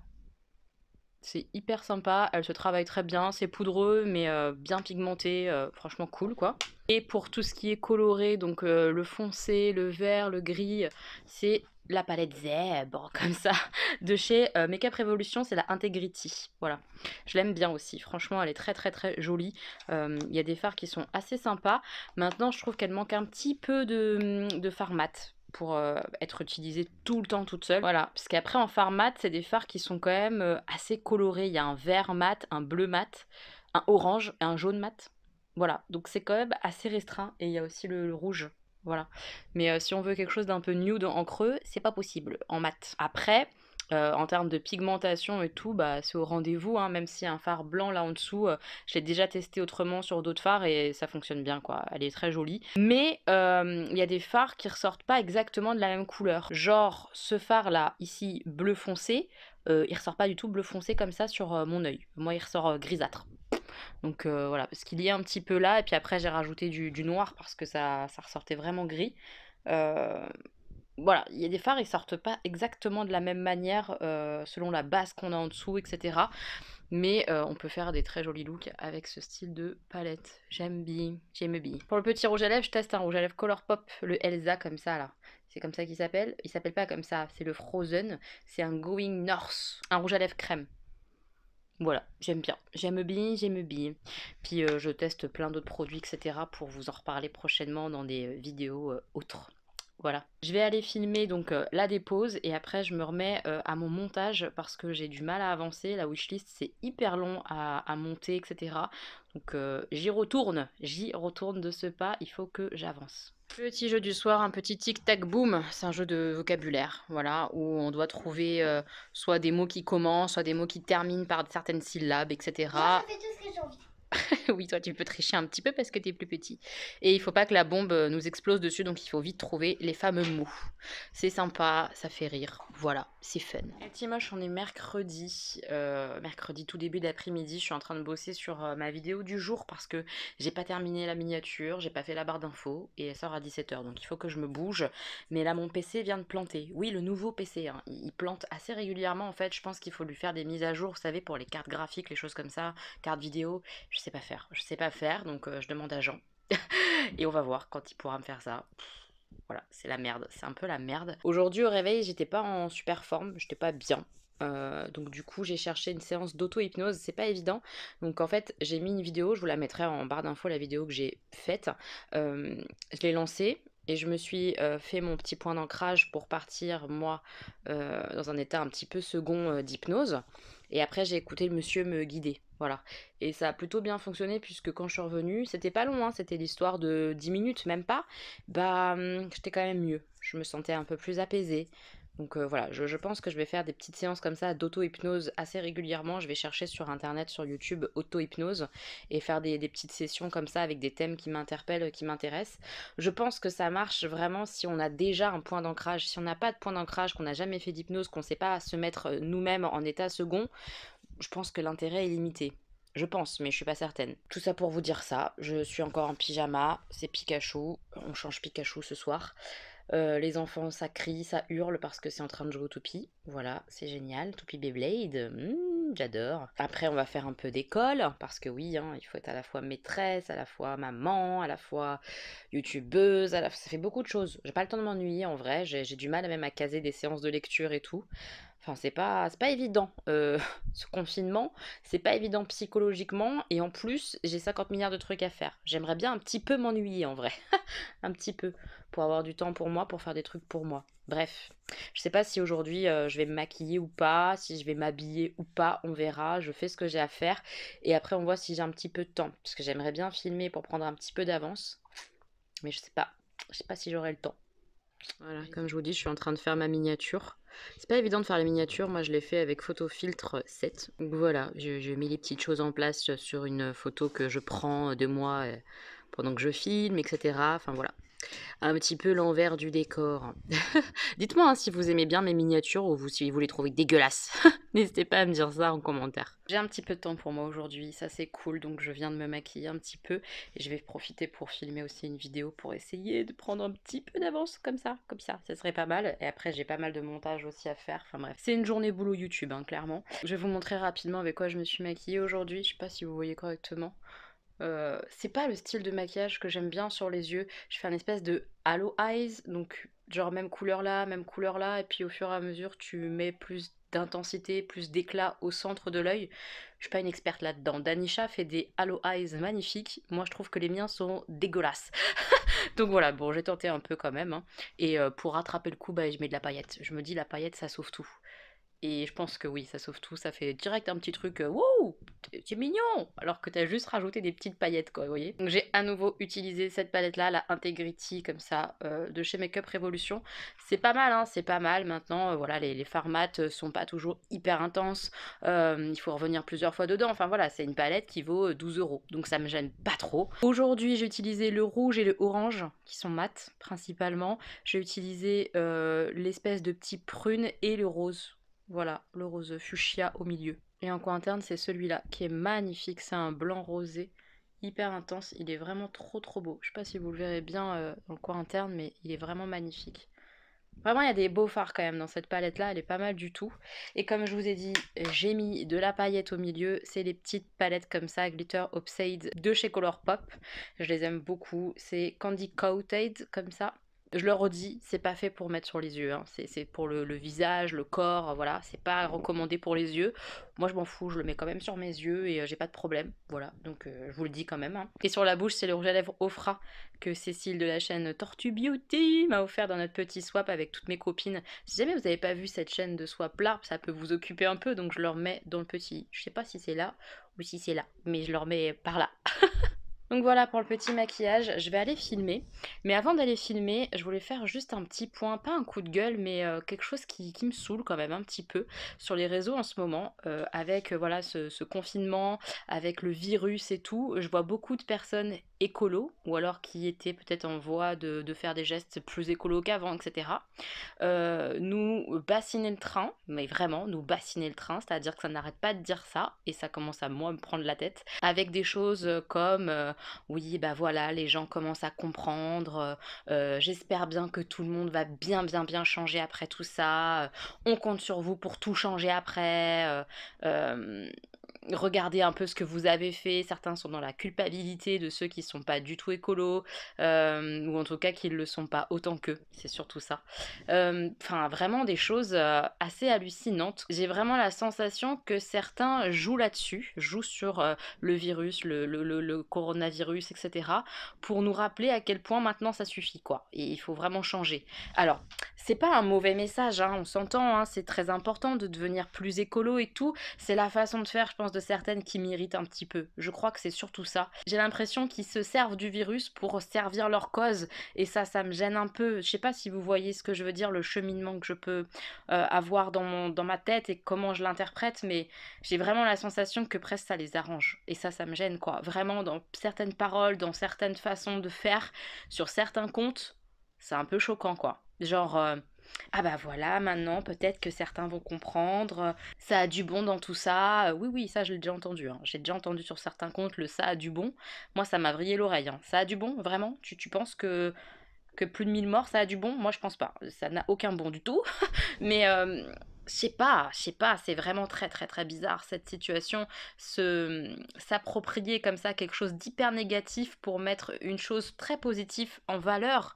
C'est hyper sympa, elle se travaille très bien, c'est poudreux mais bien pigmenté, franchement cool quoi. Et pour tout ce qui est coloré, donc le foncé, le vert, le gris, c'est la palette zèbre comme ça de chez Makeup Revolution, c'est la Integrity. Voilà, je l'aime bien aussi, franchement elle est très très très jolie. Il y a des fards qui sont assez sympas. Maintenant je trouve qu'elle manque un petit peu de fard mat pour être utilisée tout le temps toute seule. Voilà, parce qu'après en fard mat, c'est des fards qui sont quand même assez colorés. Il y a un vert mat, un bleu mat, un orange et un jaune mat. Voilà, donc c'est quand même assez restreint. Et il y a aussi le rouge. Voilà. Mais si on veut quelque chose d'un peu nude en creux, c'est pas possible en mat. Après, en termes de pigmentation et tout, c'est au rendez-vous, hein, même s'il y a un fard blanc là en dessous, je l'ai déjà testé autrement sur d'autres fards et ça fonctionne bien quoi, elle est très jolie. Mais il y a des fards qui ressortent pas exactement de la même couleur. Genre ce fard là, ici, bleu foncé, il ressort pas du tout bleu foncé comme ça sur mon œil. Moi il ressort grisâtre. Donc voilà, parce qu'il y a un petit peu là, et puis après j'ai rajouté du noir parce que ça ressortait vraiment gris. Euh, voilà, il y a des fards, ils sortent pas exactement de la même manière selon la base qu'on a en dessous, etc. Mais on peut faire des très jolis looks avec ce style de palette. J'aime bien, j'aime bien. Pour le petit rouge à lèvres, je teste un rouge à lèvres Colourpop, le Elsa comme ça là. C'est comme ça qu'il s'appelle. Il s'appelle pas comme ça, c'est le Frozen. C'est un Going North, un rouge à lèvres crème. Voilà, j'aime bien, j'aime bien, j'aime bien. Puis je teste plein d'autres produits, etc. pour vous en reparler prochainement dans des vidéos autres. Voilà. Je vais aller filmer donc la dépose et après je me remets à mon montage parce que j'ai du mal à avancer. La wishlist c'est hyper long à monter, etc. Donc j'y retourne de ce pas, il faut que j'avance. Petit jeu du soir, un petit tic-tac boom, c'est un jeu de vocabulaire, voilà, où on doit trouver soit des mots qui commencent, soit des mots qui terminent par certaines syllabes, Moi, etc. je fais tout ce que j'ai envie. Oui, toi, tu peux tricher un petit peu parce que tu es plus petit. Et il faut pas que la bombe, nous explose dessus, donc il faut vite trouver les fameux mots. C'est sympa, ça fait rire, voilà, c'est fun. Et Timoche, on est mercredi, mercredi tout début d'après-midi, je suis en train de bosser sur, ma vidéo du jour parce que j'ai pas terminé la miniature, j'ai pas fait la barre d'infos et elle sort à 17 h, donc il faut que je me bouge. Mais là, mon PC vient de planter. Oui, le nouveau PC, hein, il plante assez régulièrement en fait, je pense qu'il faut lui faire des mises à jour, vous savez, pour les cartes graphiques, les choses comme ça, cartes vidéo. Je sais pas faire, donc je demande à Jean. Et on va voir quand il pourra me faire ça. Voilà, c'est la merde, c'est un peu la merde. Aujourd'hui au réveil, j'étais pas en super forme, j'étais pas bien. Donc du coup j'ai cherché une séance d'auto-hypnose, c'est pas évident. Donc en fait j'ai mis une vidéo, je vous la mettrai en barre d'infos, la vidéo que j'ai faite. Je l'ai lancée et je me suis fait mon petit point d'ancrage pour partir moi dans un état un petit peu second d'hypnose. Et après j'ai écouté le monsieur me guider. Voilà. Et ça a plutôt bien fonctionné puisque quand je suis revenue, c'était pas long, hein, c'était l'histoire de 10 minutes, même pas. Bah, j'étais quand même mieux. Je me sentais un peu plus apaisée. Donc voilà, je pense que je vais faire des petites séances comme ça d'auto-hypnose assez régulièrement. Je vais chercher sur internet, sur YouTube, auto-hypnose et faire des petites sessions comme ça avec des thèmes qui m'interpellent, qui m'intéressent. Je pense que ça marche vraiment si on a déjà un point d'ancrage. Si on n'a pas de point d'ancrage, qu'on n'a jamais fait d'hypnose, qu'on ne sait pas se mettre nous-mêmes en état second, je pense que l'intérêt est limité. Je pense, mais je suis pas certaine. Tout ça pour vous dire ça. Je suis encore en pyjama, c'est Pikachu. On change Pikachu ce soir. Les enfants, ça crie, ça hurle parce que c'est en train de jouer au Toupie. Voilà, c'est génial. Toupie Beyblade, j'adore. Après, on va faire un peu d'école parce que oui, hein, il faut être à la fois maîtresse, à la fois maman, à la fois youtubeuse, ça fait beaucoup de choses. J'ai pas le temps de m'ennuyer en vrai. J'ai du mal même à caser des séances de lecture et tout. Enfin, c'est pas évident. Ce confinement, c'est pas évident psychologiquement. Et en plus, j'ai 50 milliards de trucs à faire. J'aimerais bien un petit peu m'ennuyer en vrai. Un petit peu. Pour avoir du temps pour moi, pour faire des trucs pour moi. Bref. Je sais pas si aujourd'hui je vais me maquiller ou pas, si je vais m'habiller ou pas. On verra. Je fais ce que j'ai à faire. Et après, on voit si j'ai un petit peu de temps. Parce que j'aimerais bien filmer pour prendre un petit peu d'avance. Mais je sais pas. Je sais pas si j'aurai le temps. Voilà, comme je vous dis, je suis en train de faire ma miniature. C'est pas évident de faire les miniatures, moi je l'ai fait avec Photofiltre 7. Donc voilà, je mets les petites choses en place sur une photo que je prends de moi pendant que je filme, etc. Enfin voilà, un petit peu l'envers du décor. Dites-moi hein, si vous aimez bien mes miniatures ou si vous les trouvez dégueulasses. N'hésitez pas à me dire ça en commentaire. J'ai un petit peu de temps pour moi aujourd'hui, ça c'est cool, donc je viens de me maquiller un petit peu et je vais profiter pour filmer aussi une vidéo pour essayer de prendre un petit peu d'avance comme ça serait pas mal. Et après j'ai pas mal de montage aussi à faire, enfin bref. C'est une journée boulot YouTube, hein, clairement. Je vais vous montrer rapidement avec quoi je me suis maquillée aujourd'hui, je sais pas si vous voyez correctement. C'est pas le style de maquillage que j'aime bien sur les yeux. Je fais un espèce de halo eyes, donc genre même couleur là, et puis au fur et à mesure tu mets plus d'intensité, plus d'éclat au centre de l'œil. Je suis pas une experte là-dedans. Danisha fait des halo eyes magnifiques. Moi je trouve que les miens sont dégueulasses. Donc voilà, bon j'ai tenté un peu quand même, hein. Et pour rattraper le coup, bah, je mets de la paillette. Je me dis la paillette ça sauve tout. Et je pense que oui, ça sauve tout, ça fait direct un petit truc, wouh, c'est mignon, alors que t'as juste rajouté des petites paillettes, quoi, vous voyez. Donc j'ai à nouveau utilisé cette palette-là, la Integrity, comme ça, de chez Makeup Revolution. C'est pas mal, hein, c'est pas mal. Maintenant, voilà, les formats sont pas toujours hyper intenses, il faut revenir plusieurs fois dedans. Enfin voilà, c'est une palette qui vaut 12 €, donc ça me gêne pas trop. Aujourd'hui, j'ai utilisé le rouge et le orange, qui sont mat, principalement. J'ai utilisé l'espèce de petit prune et le rose. Voilà, le rose fuchsia au milieu. Et en coin interne, c'est celui-là qui est magnifique. C'est un blanc rosé hyper intense. Il est vraiment trop beau. Je sais pas si vous le verrez bien dans le coin interne, mais il est vraiment magnifique. Vraiment, il y a des beaux fards quand même dans cette palette-là. Elle est pas mal du tout. Et comme je vous ai dit, j'ai mis de la paillette au milieu. C'est les petites palettes comme ça, Glitter Upside de chez Colourpop. Je les aime beaucoup. C'est Candy Coated comme ça. Je le redis, c'est pas fait pour mettre sur les yeux, hein. C'est pour le visage, le corps, voilà, c'est pas recommandé pour les yeux. Moi je m'en fous, je le mets quand même sur mes yeux et j'ai pas de problème, voilà, donc je vous le dis quand même, hein. Et sur la bouche, c'est le rouge à lèvres Ofra que Cécile de la chaîne Tortue Beauty m'a offert dans notre petit swap avec toutes mes copines. Si jamais vous avez pas vu cette chaîne de swap là, ça peut vous occuper un peu, donc je le remets dans le petit. Je sais pas si c'est là ou si c'est là, mais je le remets par là. Donc voilà pour le petit maquillage, je vais aller filmer. Mais avant d'aller filmer, je voulais faire juste un petit point, pas un coup de gueule, mais quelque chose qui me saoule quand même un petit peu sur les réseaux en ce moment, avec voilà ce confinement, avec le virus et tout. Je vois beaucoup de personnes écolos, ou alors qui étaient peut-être en voie de faire des gestes plus écolos qu'avant, etc. Nous bassiner le train, mais vraiment nous bassiner le train, c'est-à-dire que ça n'arrête pas de dire ça, et ça commence à moi me prendre la tête, avec des choses comme oui bah voilà, les gens commencent à comprendre, j'espère bien que tout le monde va bien changer après tout ça, on compte sur vous pour tout changer après, regardez un peu ce que vous avez fait. Certains sont dans la culpabilité de ceux qui sont pas du tout écolos, ou en tout cas qui ne le sont pas autant qu'eux, c'est surtout ça. Enfin, vraiment des choses assez hallucinantes. J'ai vraiment la sensation que certains jouent là-dessus, jouent sur le virus, le coronavirus, etc., pour nous rappeler à quel point maintenant ça suffit, quoi. Et il faut vraiment changer. Alors, c'est pas un mauvais message, hein, on s'entend, hein, c'est très important de devenir plus écolo et tout. C'est la façon de faire, je pense, de certaines qui m'irritent un petit peu. Je crois que c'est surtout ça. J'ai l'impression qu'ils se servent du virus pour servir leur cause, et ça me gêne un peu. Je sais pas si vous voyez ce que je veux dire, le cheminement que je peux avoir dans ma tête et comment je l'interprète, mais j'ai vraiment la sensation que presque ça les arrange. Et ça me gêne, quoi. Vraiment, dans certaines paroles, dans certaines façons de faire, sur certains comptes, c'est un peu choquant, quoi. Genre, ah bah voilà, maintenant peut-être que certains vont comprendre, ça a du bon dans tout ça. Oui, oui, ça je l'ai déjà entendu, hein. J'ai déjà entendu sur certains comptes le ça a du bon. Moi, ça m'a vrillé l'oreille, hein. Ça a du bon, vraiment? Tu penses que plus de 1000 morts, ça a du bon? Moi, je pense pas. Ça n'a aucun bon du tout. Mais je sais pas, c'est vraiment très bizarre cette situation. S'approprier comme ça quelque chose d'hyper négatif pour mettre une chose très positive en valeur,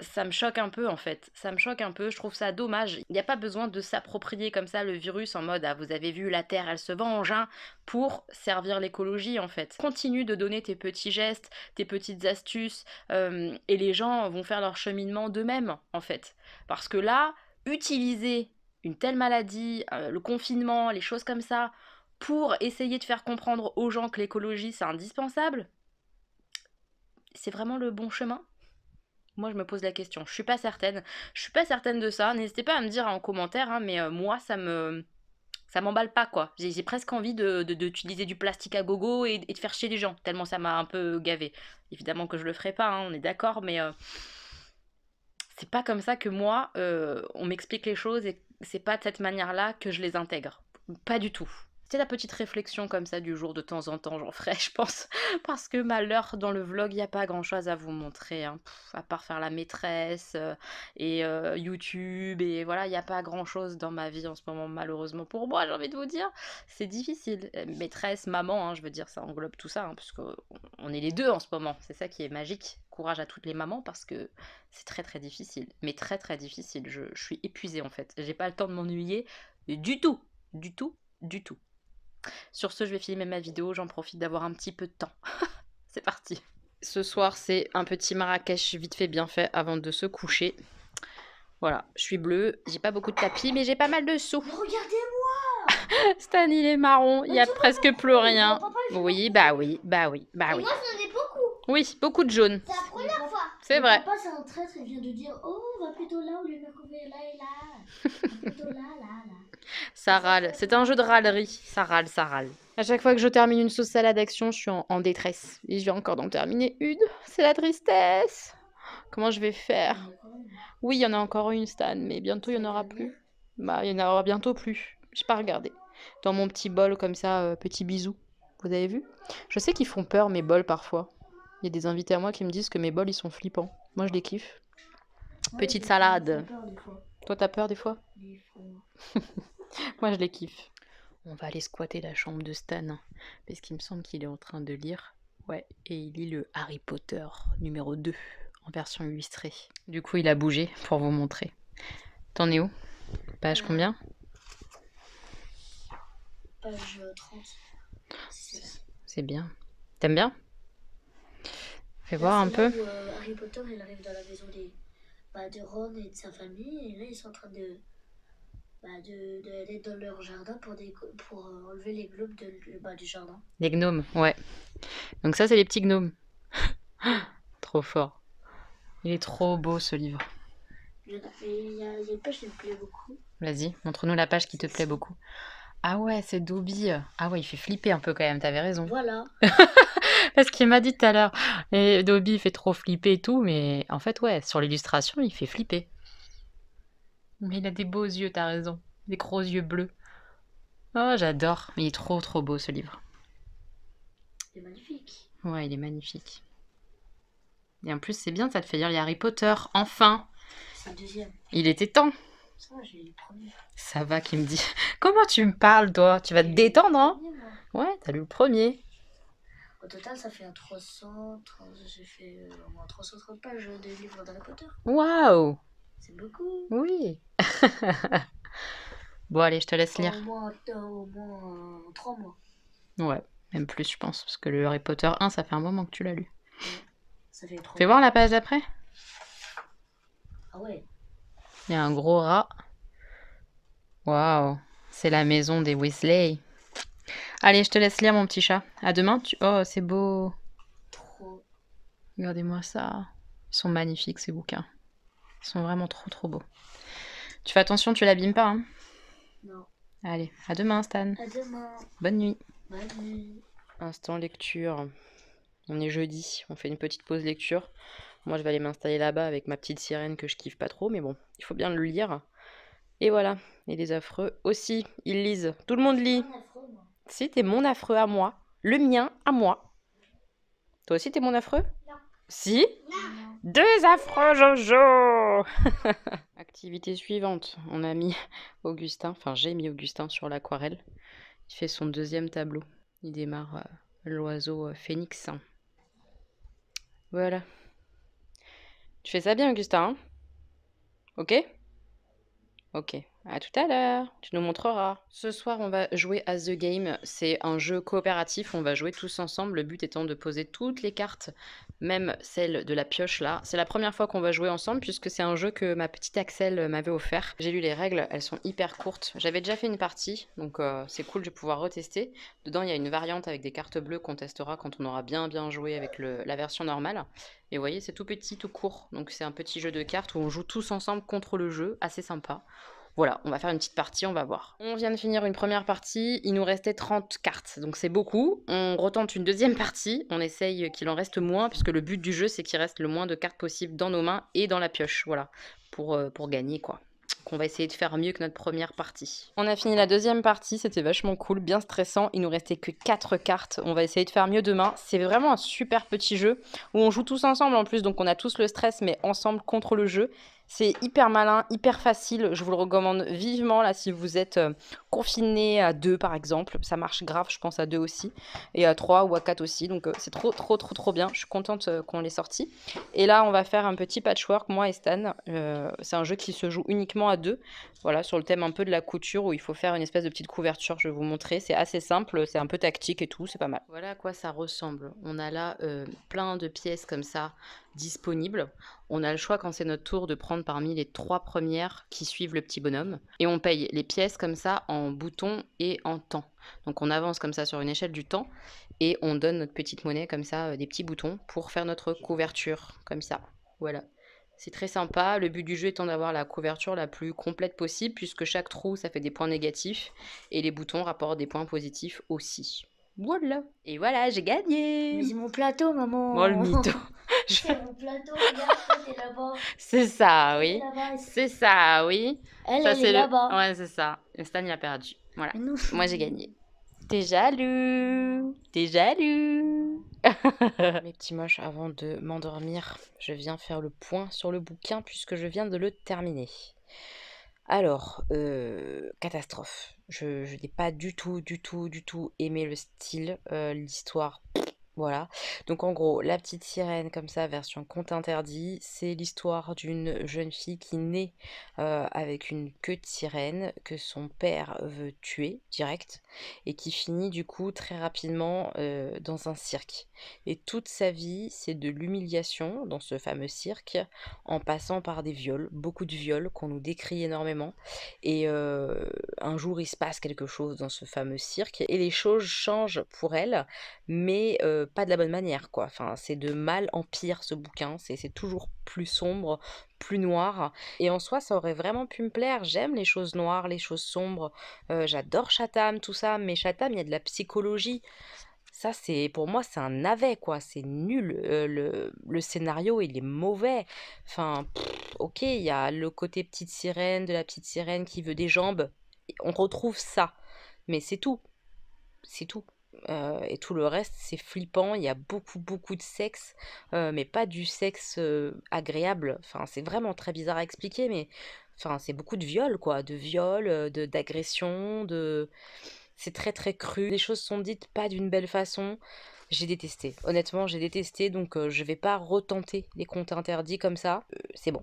ça me choque un peu en fait, ça me choque un peu, je trouve ça dommage. Il n'y a pas besoin de s'approprier comme ça le virus en mode ah vous avez vu la Terre elle se venge hein, pour servir l'écologie en fait. Continue de donner tes petits gestes, tes petites astuces et les gens vont faire leur cheminement d'eux-mêmes en fait. Parce que là, utiliser une telle maladie, le confinement, les choses comme ça, pour essayer de faire comprendre aux gens que l'écologie c'est indispensable, c'est vraiment le bon chemin? Moi, je me pose la question. Je suis pas certaine. Je suis pas certaine de ça. N'hésitez pas à me dire en commentaire, hein, mais moi, ça m'emballe pas, quoi. J'ai presque envie d'utiliser du plastique à gogo et de faire chier les gens, tellement ça m'a un peu gavé. Évidemment que je le ferai pas, hein, on est d'accord, mais c'est pas comme ça que moi, on m'explique les choses et c'est pas de cette manière-là que je les intègre. Pas du tout. C'est la petite réflexion comme ça du jour de temps en temps, j'en ferai, je pense. Parce que malheur, dans le vlog, il n'y a pas grand-chose à vous montrer, hein. À part faire la maîtresse et YouTube. Et voilà, il n'y a pas grand-chose dans ma vie en ce moment, malheureusement pour moi, j'ai envie de vous dire. C'est difficile. Maîtresse, maman, hein, je veux dire, ça englobe tout ça, hein, parce qu'on est les deux en ce moment. C'est ça qui est magique. Courage à toutes les mamans parce que c'est très difficile. Mais très difficile. Je suis épuisée en fait. J'ai pas le temps de m'ennuyer du tout. Du tout. Du tout. Sur ce, je vais filmer ma vidéo, j'en profite d'avoir un petit peu de temps. C'est parti. Ce soir, c'est un petit Marrakech vite fait bien fait avant de se coucher. Voilà, je suis bleue, j'ai pas beaucoup de tapis, mais j'ai pas mal de sous. Regardez-moi! Stan, il est marron, il y a tu presque plus rien. Oui, bah oui. Et moi, j'en ai beaucoup. Oui, beaucoup de jaune. C'est la première fois. C'est vrai. Papa, c'est un traître, il vient de dire oh, on va plutôt là, au lieu de me là et là. On va plutôt là. Ça râle, c'est un jeu de râlerie. Ça râle. À chaque fois que je termine une sauce salade action, je suis en détresse. Et je vais encore en terminer une. C'est la tristesse. Comment je vais faire? Oui, il y en a encore une, Stan, mais bientôt il n'y en aura plus. Bah, il y en aura bientôt plus. J'ai pas regardé. Dans mon petit bol comme ça, petit bisou. Vous avez vu? Je sais qu'ils font peur mes bols parfois. Il y a des invités à moi qui me disent que mes bols ils sont flippants. Moi je les kiffe. Ouais, petite salade. Toi t'as peur des fois? Moi je les kiffe. On va aller squatter la chambre de Stan parce qu'il me semble qu'il est en train de lire. Ouais, et il lit le Harry Potter numéro 2 en version illustrée. Du coup, il a bougé pour vous montrer. T'en es où? Page combien? Page 30. C'est bien. T'aimes bien? Fais voir un peu. Harry Potter, il arrive dans la maison de Ron et de sa famille, et là, ils sont en train de D'aller dans leur jardin pour enlever les globes du jardin. Les gnomes, ouais. Donc ça, c'est les petits gnomes. Trop fort. Il est trop beau, ce livre. Il y a une page qui me plaît beaucoup. Vas-y, montre-nous la page qui te plaît beaucoup. Ah ouais, c'est Dobby. Ah ouais, il fait flipper un peu quand même, t'avais raison. Voilà. Parce qu'il m'a dit tout à l'heure, et Dobby il fait trop flipper et tout, mais en fait, ouais, sur l'illustration, il fait flipper. Mais il a des beaux yeux, t'as raison. Des gros yeux bleus. Oh, j'adore. Il est trop, trop beau, ce livre. C'est magnifique. Ouais, il est magnifique. Et en plus, c'est bien, ça te fait lire les Harry Potter. Enfin! C'est le deuxième. Il était temps. Ça va, j'ai eu le premier. Ça va, qui me dit. Comment tu me parles, toi? Tu vas te détendre, hein? Ouais, t'as lu le premier. Au total, ça fait un 330. J'ai fait au moins 330 pages de livres d'Harry Potter. Waouh! C'est beaucoup. Oui. Bon, allez, je te laisse lire. Au moins 3 mois. Ouais, même plus, je pense. Parce que le Harry Potter 1, ça fait un moment que tu l'as lu. Ça fait 3 Fais voir la page d'après. Ah ouais. Il y a un gros rat. Waouh, c'est la maison des Weasley. Allez, je te laisse lire, mon petit chat. À demain. Oh, c'est beau. Trop. Regardez-moi ça. Ils sont magnifiques, ces bouquins. Ils sont vraiment trop, trop beaux. Tu fais attention, tu l'abîmes pas, hein? Non. Allez, à demain, Stan. À demain. Bonne nuit. Bonne nuit. Instant lecture. On est jeudi, on fait une petite pause lecture. Moi, je vais aller m'installer là-bas avec ma petite sirène que je kiffe pas trop, mais bon, il faut bien le lire. Et voilà. Et les affreux aussi, ils lisent. Tout le monde lit. Si, t'es mon affreux à moi. Le mien à moi. Toi aussi, t'es mon affreux? Non. Si? Non. Deux affreux, Jojo. Activité suivante. On a mis Augustin, enfin j'ai mis Augustin sur l'aquarelle. Il fait son deuxième tableau. Il démarre l'oiseau phénix. Voilà. Tu fais ça bien, Augustin, hein? Ok? Ok. À tout à l'heure. Tu nous montreras. Ce soir, on va jouer à The Game. C'est un jeu coopératif. On va jouer tous ensemble. Le but étant de poser toutes les cartes, même celle de la pioche là. C'est la première fois qu'on va jouer ensemble puisque c'est un jeu que ma petite Axel m'avait offert. J'ai lu les règles. Elles sont hyper courtes. J'avais déjà fait une partie, donc c'est cool. Je vais pouvoir retester. Dedans, il y a une variante avec des cartes bleues qu'on testera quand on aura bien joué avec la version normale. Et vous voyez, c'est tout petit, tout court. Donc c'est un petit jeu de cartes où on joue tous ensemble contre le jeu. Assez sympa. Voilà, on va faire une petite partie, on va voir. On vient de finir une première partie, il nous restait 30 cartes, donc c'est beaucoup. On retente une deuxième partie, on essaye qu'il en reste moins, puisque le but du jeu, c'est qu'il reste le moins de cartes possible dans nos mains et dans la pioche, voilà, pour gagner, quoi. Donc on va essayer de faire mieux que notre première partie. On a fini la deuxième partie, c'était vachement cool, bien stressant. Il nous restait que 4 cartes. On va essayer de faire mieux demain. C'est vraiment un super petit jeu où on joue tous ensemble en plus, donc on a tous le stress, mais ensemble contre le jeu. C'est hyper malin, hyper facile. Je vous le recommande vivement là si vous êtes confiné à 2 par exemple. Ça marche grave, je pense à 2 aussi. Et à 3 ou à 4 aussi. Donc c'est trop, trop, trop, trop bien. Je suis contente qu'on l'ait sorti. Et là, on va faire un petit patchwork, moi et Stan. C'est un jeu qui se joue uniquement à 2. Voilà, sur le thème un peu de la couture où il faut faire une espèce de petite couverture. Je vais vous montrer. C'est assez simple, c'est un peu tactique et tout. C'est pas mal. Voilà à quoi ça ressemble. On a là plein de pièces comme ça disponibles. On a le choix quand c'est notre tour de prendre parmi les 3 premières qui suivent le petit bonhomme. Et on paye les pièces comme ça en boutons et en temps. Donc on avance comme ça sur une échelle du temps et on donne notre petite monnaie comme ça, des petits boutons pour faire notre couverture comme ça. Voilà. C'est très sympa. Le but du jeu étant d'avoir la couverture la plus complète possible puisque chaque trou ça fait des points négatifs et les boutons rapportent des points positifs aussi. Voilà. Et voilà, j'ai gagné. Mais c'est mon plateau, maman. Oh le mytho. C'est mon plateau, regarde, toi t'es là-bas. C'est ça, oui. Là-bas. C'est ça, oui. Elle, Ça, elle est c'est là-bas. Ouais, c'est ça. Et Stan, il a perdu. Voilà. Mais non. Moi, j'ai gagné. T'es jaloux. T'es jaloux. Mes petits moches, avant de m'endormir, je viens faire le point sur le bouquin puisque je viens de le terminer. Alors, catastrophe. Je n'ai pas du tout aimé le style, l'histoire. Voilà. Donc en gros, La Petite Sirène, comme ça, version conte interdit, c'est l'histoire d'une jeune fille qui naît avec une queue de sirène que son père veut tuer direct et qui finit du coup très rapidement dans un cirque. Et toute sa vie, c'est de l'humiliation dans ce fameux cirque en passant par des viols, beaucoup de viols qu'on nous décrit énormément. Et un jour, il se passe quelque chose dans ce fameux cirque et les choses changent pour elle mais pas de la bonne manière, quoi. Enfin, c'est de mal en pire ce bouquin, c'est toujours plus sombre, plus noir et en soi, ça aurait vraiment pu me plaire. J'aime les choses noires, les choses sombres, j'adore Chatham, tout ça, mais Chatham, il y a de la psychologie. Ça, c'est pour moi, c'est un navet, quoi, c'est nul, le scénario, il est mauvais. Enfin, OK, il y a le côté petite sirène, de la petite sirène qui veut des jambes, on retrouve ça, mais c'est tout. Et tout le reste, c'est flippant. Il y a beaucoup, beaucoup de sexe, mais pas du sexe agréable. Enfin, c'est vraiment très bizarre à expliquer, mais enfin, c'est beaucoup de viol, quoi. De viol, d'agression, de... C'est très, très cru. Les choses sont dites pas d'une belle façon. J'ai détesté. Honnêtement, j'ai détesté, donc je vais pas retenter les contes interdits comme ça. C'est bon.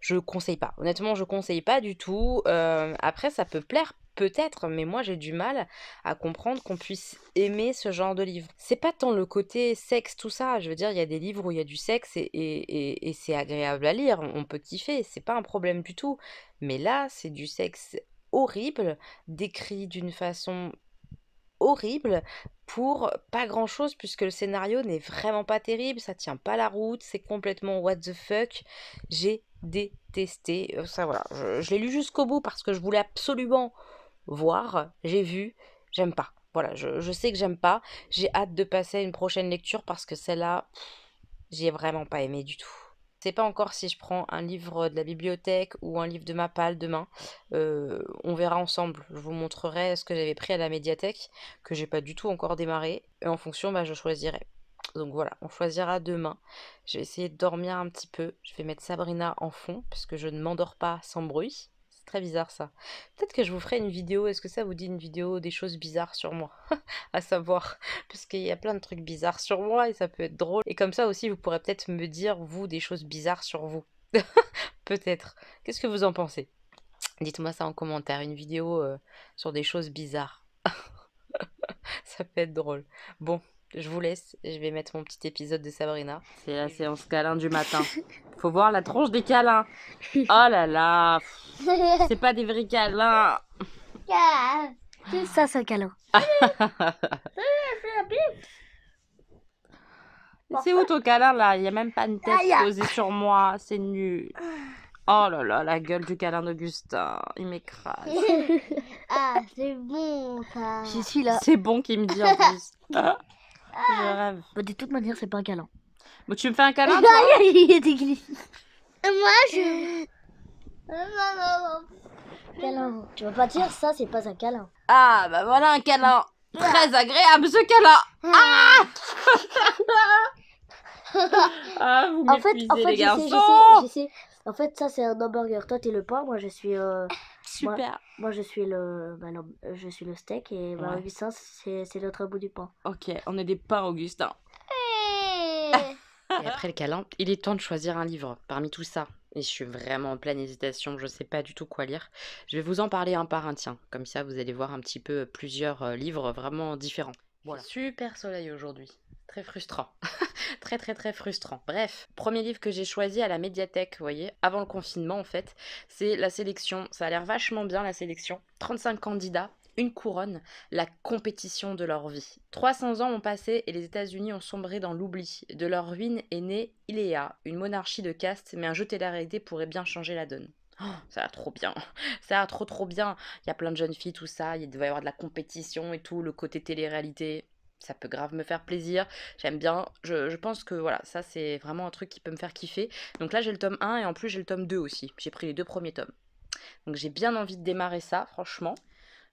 Je conseille pas. Honnêtement, je conseille pas du tout. Après, ça peut plaire peut-être, mais moi j'ai du mal à comprendre qu'on puisse aimer ce genre de livre. C'est pas tant le côté sexe, tout ça. Je veux dire, il y a des livres où il y a du sexe et c'est agréable à lire. On peut kiffer, c'est pas un problème du tout. Mais là, c'est du sexe horrible, décrit d'une façon horrible pour pas grand chose puisque le scénario n'est vraiment pas terrible, ça tient pas la route, c'est complètement what the fuck. J'ai détesté ça, voilà. Je l'ai lu jusqu'au bout parce que je voulais absolument voir, j'ai vu, j'aime pas. Voilà, je sais que j'aime pas. J'ai hâte de passer à une prochaine lecture parce que celle-là, j'ai vraiment pas aimé du tout. Je sais pas encore si je prends un livre de la bibliothèque ou un livre de ma palle demain. On verra ensemble. Je vous montrerai ce que j'avais pris à la médiathèque, que j'ai pas du tout encore démarré. Et en fonction, bah, je choisirai. Donc voilà, on choisira demain. Je vais essayer de dormir un petit peu. Je vais mettre Sabrina en fond, puisque je ne m'endors pas sans bruit. C'est très bizarre ça. Peut-être que je vous ferai une vidéo. Est-ce que ça vous dit une vidéo des choses bizarres sur moi? À savoir, parce qu'il y a plein de trucs bizarres sur moi et ça peut être drôle. Et comme ça aussi, vous pourrez peut-être me dire, vous, des choses bizarres sur vous. Peut-être. Qu'est-ce que vous en pensez? Dites-moi ça en commentaire, une vidéo sur des choses bizarres. Ça peut être drôle. Bon, je vous laisse, je vais mettre mon petit épisode de Sabrina. C'est la séance câlin du matin. Faut voir la tronche des câlins. Oh là là, c'est pas des vrais câlins. Ça, c'est un câlin. C'est où ton câlin là? Il y a même pas une tête posée sur moi, c'est nul. Oh là là, la gueule du câlin d'Augustin, il m'écrase. Ah, c'est bon ça. Je suis là. C'est bon qu'il me dit en plus. Je rêve. Bah, de toute manière, c'est pas un câlin. Bon, tu me fais un câlin toi? Il était glissé. Moi, je. Câlin. Tu vas pas dire ça, c'est pas un câlin. Ah bah voilà un câlin. Très agréable ce câlin. Ah, ah vous m'épuisez les garçons. je sais. En fait, ça c'est un hamburger. Toi t'es le pain, moi je suis. Super. Moi je suis je suis le steak et Ouais. Augustin c'est l'autre bout du pain. Ok, on est des pains Augustin. Et après le câlin, il est temps de choisir un livre parmi tout ça. Et je suis vraiment en pleine hésitation, je sais pas du tout quoi lire. Je vais vous en parler un par un, tiens. Comme ça, vous allez voir un petit peu plusieurs livres vraiment différents. Voilà. Super soleil aujourd'hui. Très frustrant. Très très très frustrant. Bref, premier livre que j'ai choisi à la médiathèque, vous voyez, avant le confinement en fait, c'est La Sélection. Ça a l'air vachement bien la sélection. 35 candidats, une couronne, la compétition de leur vie. 300 ans ont passé et les États-Unis ont sombré dans l'oubli. De leur ruine est née Iléa, une monarchie de caste, mais un jeu télé-réalité pourrait bien changer la donne. Oh, ça a trop bien, ça a trop bien. Il y a plein de jeunes filles, tout ça, il va y avoir de la compétition et tout, le côté télé-réalité. Ça peut grave me faire plaisir, j'aime bien, je pense que voilà, ça c'est vraiment un truc qui peut me faire kiffer. Donc là j'ai le tome 1 et en plus j'ai le tome 2 aussi, j'ai pris les 2 premiers tomes. Donc j'ai bien envie de démarrer ça, franchement.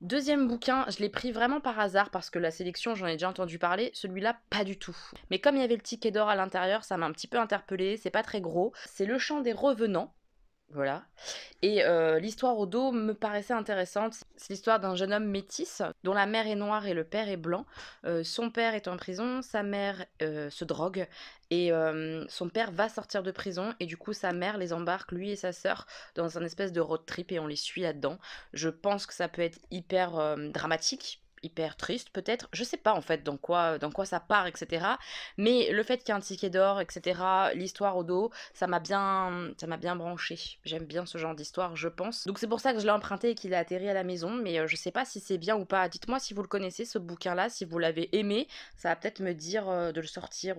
Deuxième bouquin, je l'ai pris vraiment par hasard parce que La Sélection, j'en ai déjà entendu parler, celui-là pas du tout. Mais comme il y avait le ticket d'or à l'intérieur, ça m'a un petit peu interpellée, c'est pas très gros. C'est Le Chant des Revenants. Voilà. Et l'histoire au dos me paraissait intéressante. C'est l'histoire d'un jeune homme métis dont la mère est noire et le père est blanc. Son père est en prison, sa mère se drogue et son père va sortir de prison et du coup sa mère les embarque, lui et sa sœur, dans un espèce de road trip et on les suit là-dedans. Je pense que ça peut être hyper dramatique. Hyper triste peut-être, je sais pas en fait dans quoi ça part, etc. Mais le fait qu'il y ait un ticket d'or, etc., l'histoire au dos, ça m'a bien branché. J'aime bien ce genre d'histoire, je pense. Donc c'est pour ça que je l'ai emprunté et qu'il a atterri à la maison, mais je sais pas si c'est bien ou pas. Dites-moi si vous le connaissez, ce bouquin-là, si vous l'avez aimé, ça va peut-être me dire de le sortir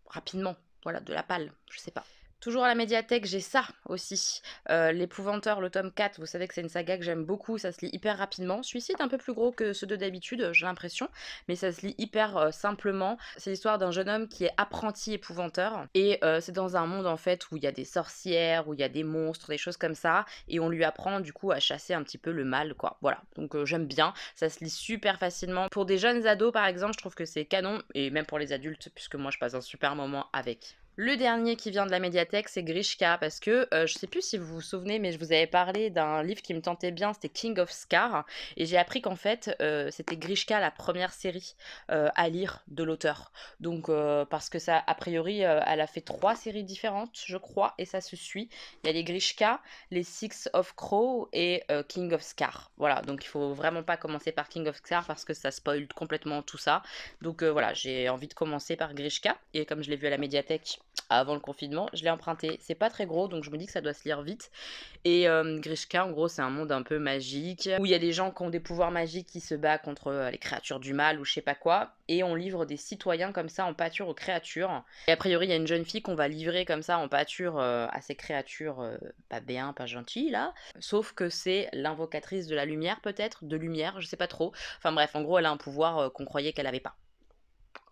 rapidement. Voilà, de la palle, je sais pas. Toujours à la médiathèque, j'ai ça aussi. L'Épouvanteur, le tome 4, vous savez que c'est une saga que j'aime beaucoup, ça se lit hyper rapidement. Celui-ci est un peu plus gros que ceux de d'habitude, j'ai l'impression, mais ça se lit hyper simplement. C'est l'histoire d'un jeune homme qui est apprenti épouvanteur, et c'est dans un monde en fait où il y a des sorcières, où il y a des monstres, des choses comme ça, et on lui apprend du coup à chasser un petit peu le mal, quoi. Voilà, donc j'aime bien, ça se lit super facilement. Pour des jeunes ados par exemple, je trouve que c'est canon, et même pour les adultes, puisque moi je passe un super moment avec. Le dernier qui vient de la médiathèque, c'est Grishka, parce que je sais plus si vous vous souvenez, mais je vous avais parlé d'un livre qui me tentait bien, c'était King of Scar, et j'ai appris qu'en fait, c'était Grishka la première série à lire de l'auteur. Donc, parce que ça, a priori, elle a fait 3 séries différentes, je crois, et ça se suit. Il y a les Grishka, les Six of Crow et King of Scar. Voilà, donc il faut vraiment pas commencer par King of Scar parce que ça spoil complètement tout ça. Donc voilà, j'ai envie de commencer par Grishka, et comme je l'ai vu à la médiathèque avant le confinement, je l'ai emprunté. C'est pas très gros, donc je me dis que ça doit se lire vite. Et Grishka, en gros, c'est un monde un peu magique, où il y a des gens qui ont des pouvoirs magiques qui se battent contre les créatures du mal ou je sais pas quoi, et on livre des citoyens comme ça en pâture aux créatures. Et a priori, il y a une jeune fille qu'on va livrer comme ça en pâture à ces créatures pas bien, pas gentilles là, sauf que c'est l'invocatrice de la lumière peut-être, de lumière, je sais pas trop. Enfin bref, en gros, elle a un pouvoir qu'on croyait qu'elle avait pas.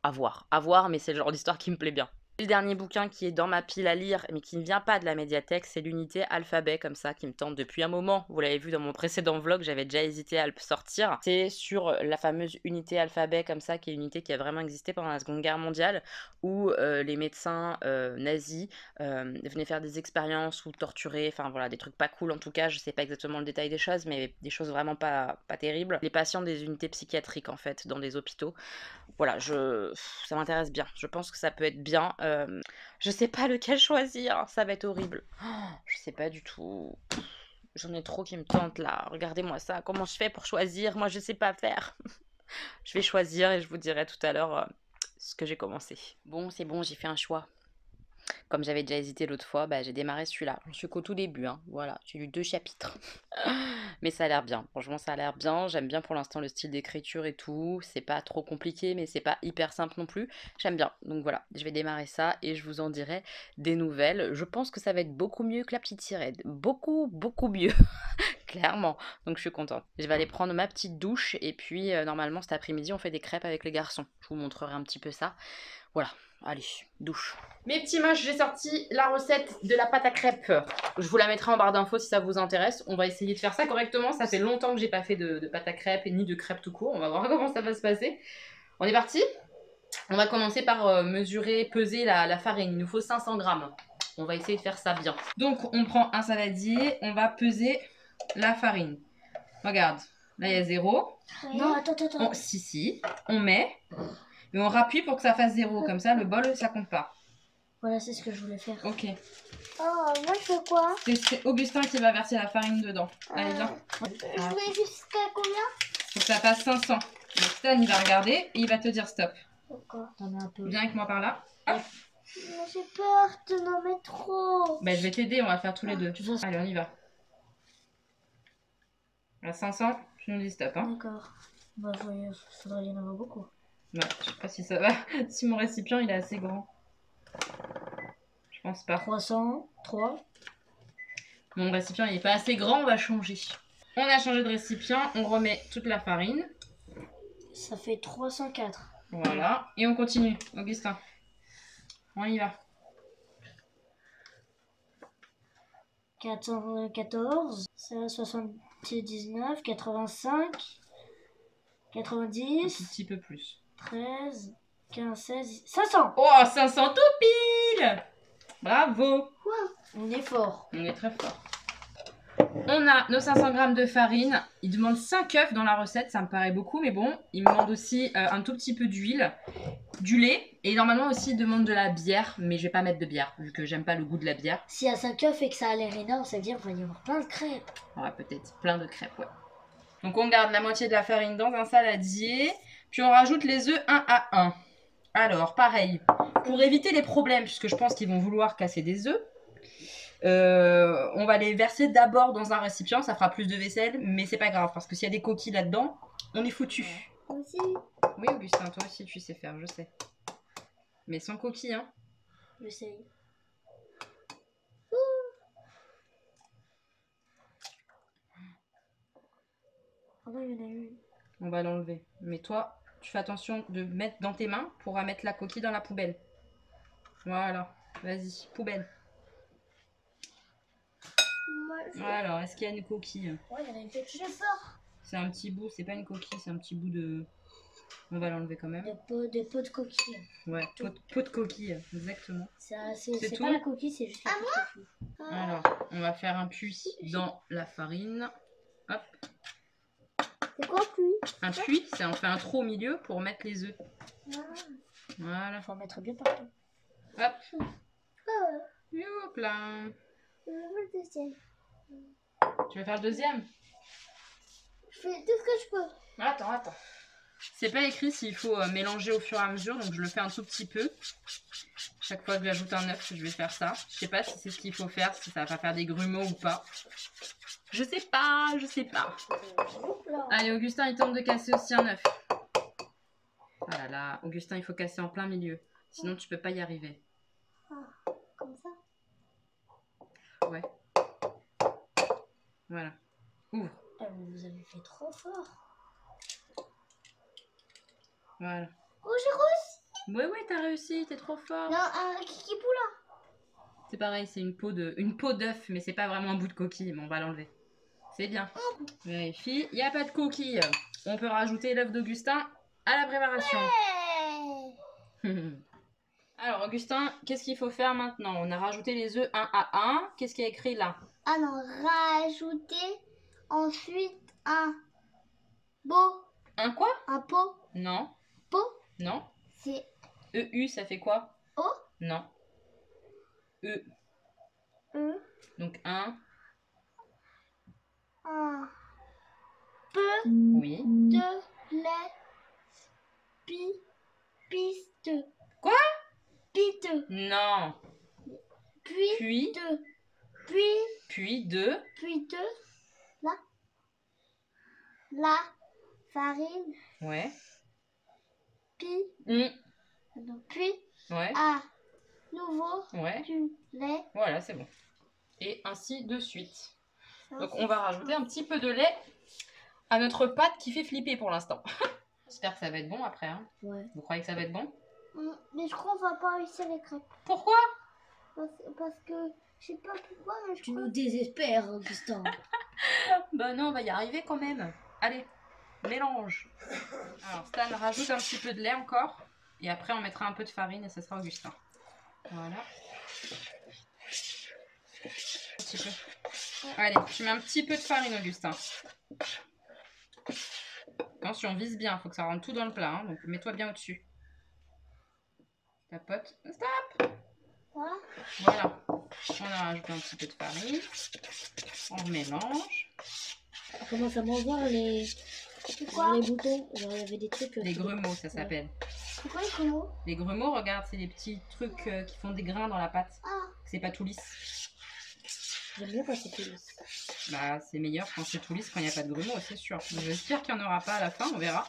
À voir, mais c'est le genre d'histoire qui me plaît bien. Le dernier bouquin qui est dans ma pile à lire, mais qui ne vient pas de la médiathèque, c'est l'unité alphabet, comme ça, qui me tente depuis un moment. Vous l'avez vu dans mon précédent vlog, j'avais déjà hésité à le sortir. C'est sur la fameuse unité alphabet, comme ça, qui est une unité qui a vraiment existé pendant la Seconde Guerre mondiale, où les médecins nazis venaient faire des expériences ou torturer, enfin voilà, des trucs pas cool en tout cas, je sais pas exactement le détail des choses, mais des choses vraiment pas terribles. Les patients des unités psychiatriques, en fait, dans des hôpitaux. Voilà, ça m'intéresse bien. Je pense que ça peut être bien. Je sais pas lequel choisir, ça va être horrible. Je sais pas du tout. J'en ai trop qui me tentent là. Regardez-moi ça. Comment je fais pour choisir? Moi, je sais pas faire. Je vais choisir et je vous dirai tout à l'heure ce que j'ai commencé. Bon, c'est bon, j'ai fait un choix. Comme j'avais déjà hésité l'autre fois, bah, j'ai démarré celui-là. Je suis qu'au tout début, hein. Voilà, j'ai lu 2 chapitres. Mais ça a l'air bien. Franchement, ça a l'air bien. J'aime bien pour l'instant le style d'écriture et tout. C'est pas trop compliqué, mais c'est pas hyper simple non plus. J'aime bien. Donc voilà, je vais démarrer ça et je vous en dirai des nouvelles. Je pense que ça va être beaucoup mieux que la petite sirène. Beaucoup, beaucoup mieux. Clairement. Donc je suis contente. Je vais aller prendre ma petite douche et puis normalement cet après-midi on fait des crêpes avec les garçons. Je vous montrerai un petit peu ça. Voilà, allez, douche. Mes petits moches, j'ai sorti la recette de la pâte à crêpes. Je vous la mettrai en barre d'infos si ça vous intéresse. On va essayer de faire ça correctement. Ça fait longtemps que j'ai pas fait de pâte à crêpes et ni de crêpes tout court. On va voir comment ça va se passer. On est parti. On va commencer par mesurer, peser la farine. Il nous faut 500 grammes. On va essayer de faire ça bien. Donc on prend un saladier, on va peser la farine. Regarde, là il y a 0. Non, attends. Si, on met. Et on rappuie pour que ça fasse 0. Comme ça, le bol, ça compte pas. Voilà, c'est ce que je voulais faire. Ok. Oh, moi je fais quoi? C'est Augustin qui va verser la farine dedans. Allez, viens. Je mets jusqu'à combien? Faut que ça fasse 500. Donc Stan, il va regarder et il va te dire stop. D'accord, t'en as un peu. Viens avec moi par là. Hop. J'ai peur de n'en mettre trop. Bah, je vais t'aider, on va le faire tous les deux. Allez, on y va. À 500, tu nous dis stop. Hein. D'accord. Bah, faudrait y en avoir beaucoup. Ouais, je sais pas si ça va. Si mon récipient il est assez grand. Je pense pas. 303. Mon récipient il est pas assez grand, on va changer. On a changé de récipient, on remet toute la farine. Ça fait 304. Voilà, et on continue. Augustin, on y va. 414, 79, 85, 90, Un tout petit peu plus. 13, 15, 16, 500. Oh, 500 tout pile! Bravo! Wow. On est fort. On est très fort. On a nos 500 g de farine. Il demande 5 œufs dans la recette, ça me paraît beaucoup, mais bon. Il me demande aussi un tout petit peu d'huile, du lait, et normalement aussi il demande de la bière, mais je vais pas mettre de bière, vu que j'aime pas le goût de la bière. S'il y a 5 œufs et que ça a l'air énorme, ça veut dire qu'il va y avoir plein de crêpes. Ouais, peut-être plein de crêpes, ouais. Donc on garde la moitié de la farine dans un saladier, puis on rajoute les œufs un à un. Alors, pareil, pour éviter les problèmes, puisque je pense qu'ils vont vouloir casser des œufs, on va les verser d'abord dans un récipient, ça fera plus de vaisselle, mais c'est pas grave, parce que s'il y a des coquilles là-dedans, on est foutu. Aussi. Oui, Augustin, toi aussi tu sais faire, je sais. Mais sans coquilles, hein. J'essaye. Ah non, il y en a une. On va l'enlever. Mais toi, tu fais attention de mettre dans tes mains pour mettre la coquille dans la poubelle. Voilà, vas-y, poubelle. Alors, est-ce qu'il y a une coquille? Ouais, il y en a une petite. J'ai peur. C'est un petit bout, c'est pas une coquille, c'est un petit bout de... On va l'enlever quand même. Des pots de coquille. Ouais, pot de coquille, exactement. C'est tout. pas la coquille, c'est juste la coquille. Alors, on va faire un puits dans la farine. Hop. C'est quoi puits? Un puits, c'est on fait un trou au milieu pour mettre les œufs. Voilà. Faut en mettre bien partout. Hop. Hop là. Je veux le deuxième. Tu veux faire le deuxième? Je fais tout ce que je peux. Attends. C'est pas écrit s'il faut mélanger au fur et à mesure, donc je le fais un tout petit peu. Chaque fois que j'ajoute un œuf, je vais faire ça. Je sais pas si c'est ce qu'il faut faire, si ça va faire des grumeaux ou pas. Je sais pas. Allez, Augustin, il tente de casser aussi un œuf. Ah là là, Augustin, il faut casser en plein milieu. Sinon, tu peux pas y arriver. Comme ça? Ouais. Voilà. Ouvre. Vous avez fait trop fort. Voilà. Oh, j'ai réussi. Ouais, t'as réussi, t'es trop fort. Non, un kiki poula. C'est pareil, c'est une peau d'œuf, mais c'est pas vraiment un bout de coquille, mais on va l'enlever. C'est bien. Vérifie, il n'y a pas de coquille. On peut rajouter l'œuf d'Augustin à la préparation. Ouais. Alors, Augustin, qu'est-ce qu'il faut faire maintenant? On a rajouté les œufs un à un. Qu'est-ce qu'il y a écrit là? Ah non, rajouter ensuite un beau. Un quoi? Un pot. Non. Pot. Non. C'est EU, ça fait quoi? O. Non. E. Donc un. Un peu Oui. de lait piste. Quoi? Piste. Non. Puis de. La farine. Ouais. Puis Ouais. à nouveau Ouais. du lait. Voilà, c'est bon. Et ainsi de suite. Donc on va rajouter un petit peu de lait à notre pâte qui fait flipper pour l'instant. J'espère que ça va être bon après. Hein. Ouais. Vous croyez que ça va être bon? Mais je crois qu'on va pas réussir les crêpes. Pourquoi? Parce que je sais pas pourquoi, mais je crois... Tu nous désespères, Augustin. Bah non, on va y arriver quand même. Allez, mélange. Alors Stan rajoute un petit peu de lait encore. Et après on mettra un peu de farine et ça sera Augustin. Voilà. Un petit peu. Allez, tu mets un petit peu de farine, Augustin. Attention, vise bien, il faut que ça rentre tout dans le plat. Hein, donc mets-toi bien au-dessus. Tapote. Stop! Voilà. On a rajouté un petit peu de farine. On mélange. On commence à m'en voir les boutons. Genre, il y avait des trucs... Les grumeaux, ça s'appelle. C'est quoi les grumeaux? Les grumeaux, regarde, c'est des petits trucs qui font des grains dans la pâte. Ah. C'est pas tout lisse. J'aime bien quand c'est tout lisse. Bah, c'est meilleur quand c'est tout lisse, quand il n'y a pas de grumeaux, c'est sûr. J'espère qu'il n'y en aura pas à la fin, on verra.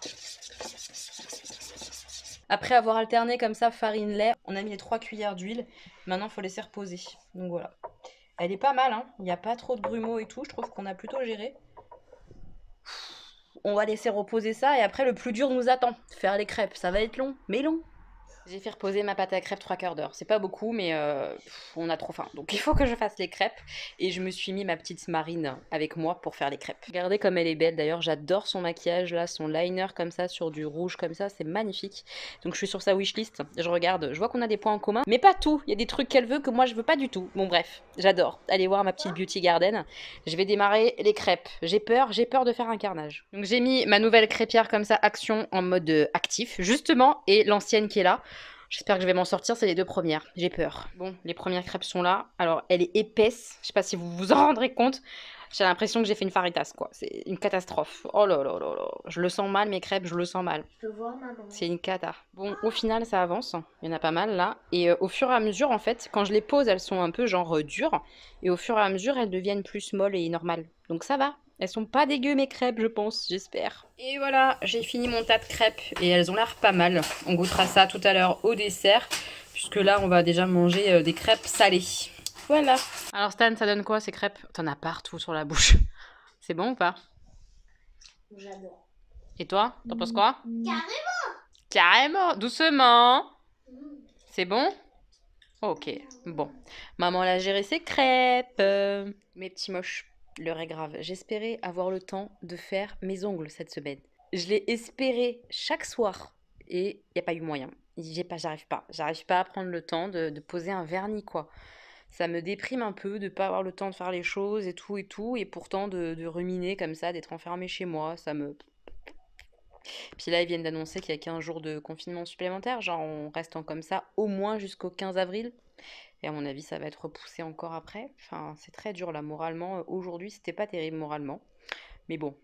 Après avoir alterné comme ça farine-lait, on a mis les 3 cuillères d'huile. Maintenant, il faut laisser reposer. Donc voilà. Elle est pas mal, hein. Il n'y a pas trop de grumeaux et tout. Je trouve qu'on a plutôt géré. On va laisser reposer ça et après, le plus dur nous attend. Faire les crêpes, ça va être long, mais long. J'ai fait reposer ma pâte à crêpes 3/4 d'heure. C'est pas beaucoup, mais on a trop faim. Donc il faut que je fasse les crêpes. Et je me suis mis ma petite Marine avec moi pour faire les crêpes. Regardez comme elle est belle. D'ailleurs, j'adore son maquillage là, son liner comme ça sur du rouge comme ça. C'est magnifique. Donc je suis sur sa wishlist. Je regarde. Je vois qu'on a des points en commun. Mais pas tout. Il y a des trucs qu'elle veut que moi je veux pas du tout. Bon, bref. J'adore. Allez voir ma petite beauty garden. Je vais démarrer les crêpes. J'ai peur de faire un carnage. Donc j'ai mis ma nouvelle crêpière comme ça, action en mode actif, justement, et l'ancienne qui est là. J'espère que je vais m'en sortir, c'est les 2 premières. J'ai peur. Bon, les premières crêpes sont là. Alors, elle est épaisse. Je sais pas si vous vous en rendrez compte. J'ai l'impression que j'ai fait une faritas, quoi. C'est une catastrophe. Oh là là là là. Je le sens mal, mes crêpes, je le sens mal. Je peux voir, maman. C'est une cata. Bon, au final, ça avance. Il y en a pas mal, là. Et au fur et à mesure, en fait, quand je les pose, elles sont un peu, genre, dures. Et au fur et à mesure, elles deviennent plus molles et normales. Donc ça va. Elles sont pas dégueu mes crêpes, je pense, j'espère. Et voilà, j'ai fini mon tas de crêpes et elles ont l'air pas mal. On goûtera ça tout à l'heure au dessert, puisque là, on va déjà manger des crêpes salées. Voilà. Alors Stan, ça donne quoi ces crêpes? T'en as partout sur la bouche. C'est bon ou pas? J'adore. Et toi, t'en penses quoi? Carrément. Carrément, doucement. C'est bon? Ok, bon. Maman l'a géré ses crêpes. Mes petits moches. L'heure est grave. J'espérais avoir le temps de faire mes ongles cette semaine. Je l'ai espéré chaque soir et il n'y a pas eu moyen. J'arrive pas. J'arrive pas à prendre le temps de poser un vernis, quoi. Ça me déprime un peu de pas avoir le temps de faire les choses et tout, et pourtant de ruminer comme ça, d'être enfermée chez moi, ça me... Puis là, ils viennent d'annoncer qu'il y a 15 jours de confinement supplémentaire, genre on reste comme ça au moins jusqu'au 15 avril. Et à mon avis, ça va être repoussé encore après. Enfin, c'est très dur là, moralement. Aujourd'hui, c'était pas terrible moralement. Mais bon,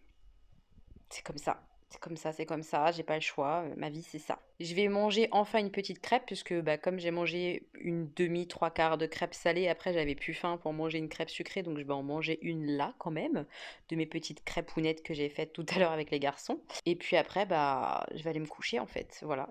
c'est comme ça. C'est comme ça, c'est comme ça. J'ai pas le choix. Ma vie, c'est ça. Je vais manger enfin une petite crêpe, puisque bah, comme j'ai mangé une demi, trois quarts de crêpe salée, après j'avais plus faim pour manger une crêpe sucrée, donc je vais en manger une là quand même, de mes petites crêpounettes que j'ai faites tout à l'heure avec les garçons. Et puis après, bah, je vais aller me coucher en fait. Voilà.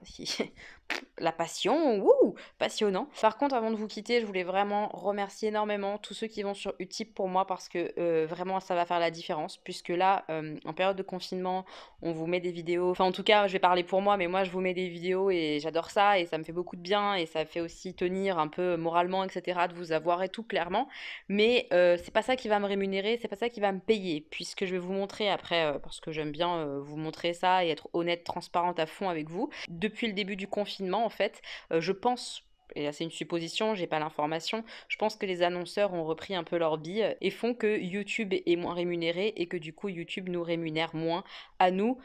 La passion, wouh, passionnant. Par contre, avant de vous quitter, je voulais vraiment remercier énormément tous ceux qui vont sur Utip pour moi parce que vraiment ça va faire la différence. Puisque là, en période de confinement, on vous met des vidéos. Enfin, en tout cas, je vais parler pour moi, mais moi je vous mets des vidéos et j'adore ça et ça me fait beaucoup de bien et ça fait aussi tenir un peu moralement, etc. de vous avoir et tout, clairement. Mais c'est pas ça qui va me rémunérer, c'est pas ça qui va me payer. Puisque je vais vous montrer après, parce que j'aime bien vous montrer ça et être honnête, transparente à fond avec vous. Depuis le début du confinement, en fait, je pense, et là c'est une supposition, j'ai pas l'information, je pense que les annonceurs ont repris un peu leur bille et font que YouTube est moins rémunéré et que du coup YouTube nous rémunère moins à nous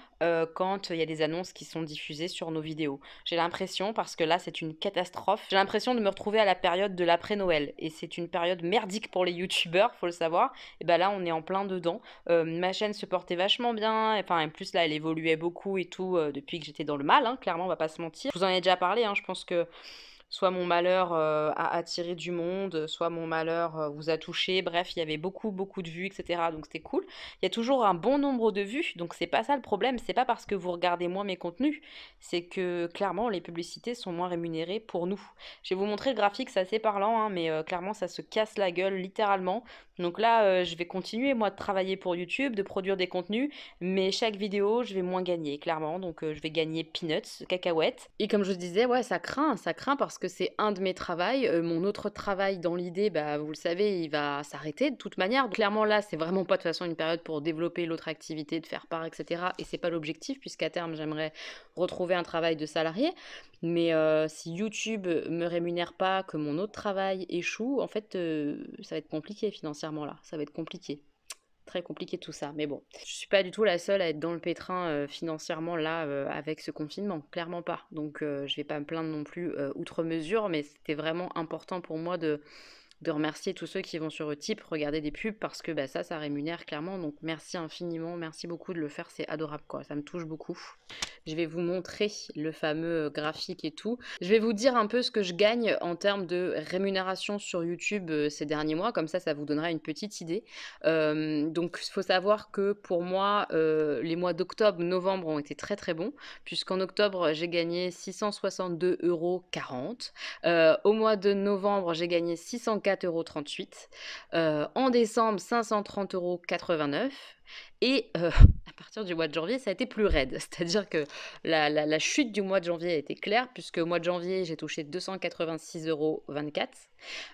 quand il y a des annonces qui sont diffusées sur nos vidéos. J'ai l'impression, parce que là c'est une catastrophe, j'ai l'impression de me retrouver à la période de l'après-Noël et c'est une période merdique pour les youtubeurs, faut le savoir. Et ben là on est en plein dedans. Ma chaîne se portait vachement bien, enfin en plus là elle évoluait beaucoup et tout depuis que j'étais dans le mal, hein, clairement on va pas se mentir. Je vous en ai déjà parlé, hein, je pense que soit mon malheur a attiré du monde, soit mon malheur vous a touché. Bref, il y avait beaucoup de vues, etc. Donc c'était cool. Il y a toujours un bon nombre de vues, donc c'est pas ça le problème. C'est pas parce que vous regardez moins mes contenus, c'est que clairement les publicités sont moins rémunérées pour nous. Je vais vous montrer le graphique, c'est assez parlant, hein, mais clairement ça se casse la gueule littéralement. Donc là, je vais continuer moi de travailler pour YouTube, de produire des contenus, mais chaque vidéo, je vais moins gagner, clairement. Donc je vais gagner peanuts, cacahuètes. Et comme je disais, ouais, ça craint parce que c'est un de mes travails. Mon autre travail dans l'idée, bah, vous le savez, il va s'arrêter de toute manière. Donc, clairement, là, c'est vraiment pas de toute façon une période pour développer l'autre activité, de faire part, etc. Et c'est pas l'objectif, puisqu'à terme, j'aimerais retrouver un travail de salarié. Mais si YouTube me rémunère pas, que mon autre travail échoue, en fait, ça va être compliqué financièrement là. Ça va être compliqué. Très compliqué tout ça, mais bon. Je suis pas du tout la seule à être dans le pétrin financièrement là avec ce confinement, clairement pas. Donc je vais pas me plaindre non plus outre mesure, mais c'était vraiment important pour moi de remercier tous ceux qui vont sur Utip, regarder des pubs parce que bah, ça rémunère clairement. Donc merci infiniment, merci beaucoup de le faire, c'est adorable quoi, ça me touche beaucoup. Je vais vous montrer le fameux graphique et tout. Je vais vous dire un peu ce que je gagne en termes de rémunération sur YouTube ces derniers mois, comme ça vous donnera une petite idée. Donc il faut savoir que pour moi, les mois d'octobre, novembre ont été très très bons, puisqu'en octobre j'ai gagné 662,40 €. Au mois de novembre, j'ai gagné 604,38 €. En décembre, 530,89 €. Et à partir du mois de janvier, ça a été plus raide. C'est-à-dire que la chute du mois de janvier a été claire, puisque au mois de janvier, j'ai touché 286,24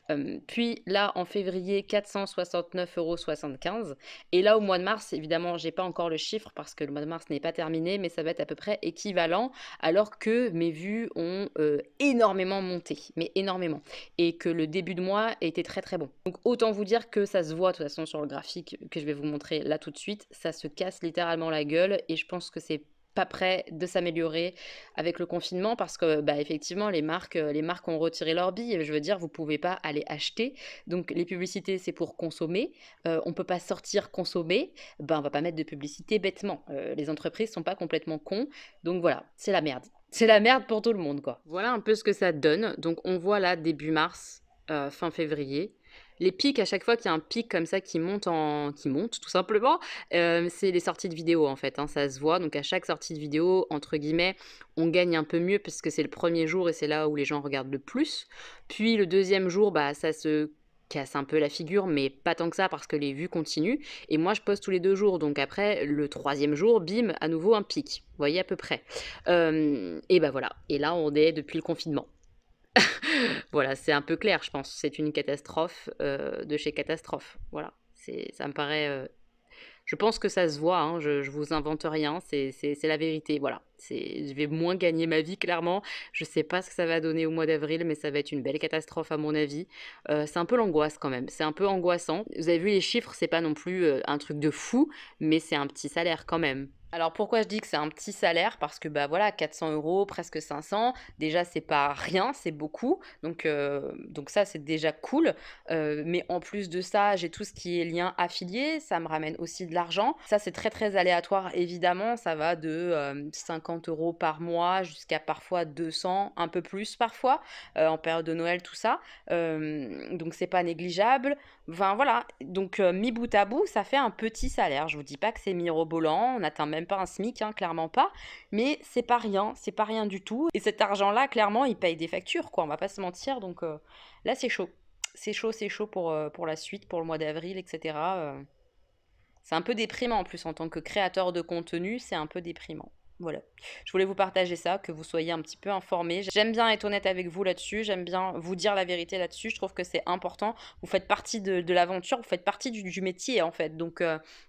€. Puis là, en février, 469,75 €. Et là, au mois de mars, évidemment, j'ai pas encore le chiffre parce que le mois de mars n'est pas terminé, mais ça va être à peu près équivalent, alors que mes vues ont énormément monté, mais énormément. Et que le début de mois était très très bon. Donc autant vous dire que ça se voit de toute façon sur le graphique que je vais vous montrer là tout de suite. Ça se casse littéralement la gueule et je pense que c'est pas prêt de s'améliorer avec le confinement parce que bah, effectivement les marques ont retiré leurs billes. Je veux dire, vous pouvez pas aller acheter. Donc les publicités c'est pour consommer. On peut pas sortir consommer. Ben on va pas mettre de publicité bêtement. Les entreprises sont pas complètement cons. Donc voilà, c'est la merde. C'est la merde pour tout le monde quoi. Voilà un peu ce que ça donne. Donc on voit là début mars, fin février. Les pics, à chaque fois qu'il y a un pic comme ça qui monte, tout simplement, c'est les sorties de vidéos en fait, hein, ça se voit. Donc à chaque sortie de vidéo, entre guillemets, on gagne un peu mieux parce que c'est le premier jour et c'est là où les gens regardent le plus. Puis le deuxième jour, bah, ça se casse un peu la figure, mais pas tant que ça parce que les vues continuent. Et moi, je poste tous les 2 jours. Donc après, le troisième jour, bim, à nouveau un pic. Vous voyez à peu près. Et bah voilà. Et là, on est depuis le confinement. Voilà, c'est un peu clair, je pense. C'est une catastrophe de chez catastrophe. Voilà, ça me paraît. Je pense que ça se voit, hein, je vous invente rien, c'est la vérité. Voilà, je vais moins gagner ma vie, clairement. Je sais pas ce que ça va donner au mois d'avril, mais ça va être une belle catastrophe, à mon avis. C'est un peu l'angoisse quand même, c'est un peu angoissant. Vous avez vu les chiffres, c'est pas non plus un truc de fou, mais c'est un petit salaire quand même. Alors pourquoi je dis que c'est un petit salaire? Parce que bah voilà, 400 €, presque 500, déjà c'est pas rien, c'est beaucoup, donc ça c'est déjà cool. Mais en plus de ça, j'ai tout ce qui est lien affilié, ça me ramène aussi de l'argent. Ça c'est très très aléatoire évidemment, ça va de 50 € par mois jusqu'à parfois 200, un peu plus parfois, en période de Noël, tout ça. Donc c'est pas négligeable. Enfin voilà, donc mis bout à bout, ça fait un petit salaire. Je vous dis pas que c'est mirobolant, on n'atteint même pas un SMIC, hein, clairement pas, mais c'est pas rien du tout. Et cet argent-là, clairement, il paye des factures, quoi, on va pas se mentir. Donc là, c'est chaud. C'est chaud pour la suite, pour le mois d'avril, etc. C'est un peu déprimant en plus en tant que créateur de contenu, c'est un peu déprimant. Voilà. Je voulais vous partager ça, que vous soyez un petit peu informés. J'aime bien être honnête avec vous là-dessus, j'aime bien vous dire la vérité là-dessus, je trouve que c'est important. Vous faites partie de l'aventure, vous faites partie du métier en fait. Donc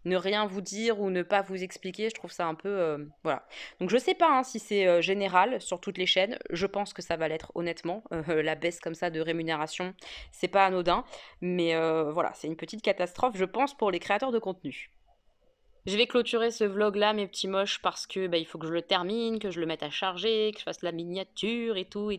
ne rien vous dire ou ne pas vous expliquer, je trouve ça un peu... voilà. Donc je sais pas hein, si c'est général sur toutes les chaînes, je pense que ça va l'être honnêtement. La baisse comme ça de rémunération, c'est pas anodin. Mais voilà, c'est une petite catastrophe, je pense, pour les créateurs de contenu. Je vais clôturer ce vlog là, mes petits moches, parce que bah, il faut que je le termine, que je le mette à charger, que je fasse la miniature et tout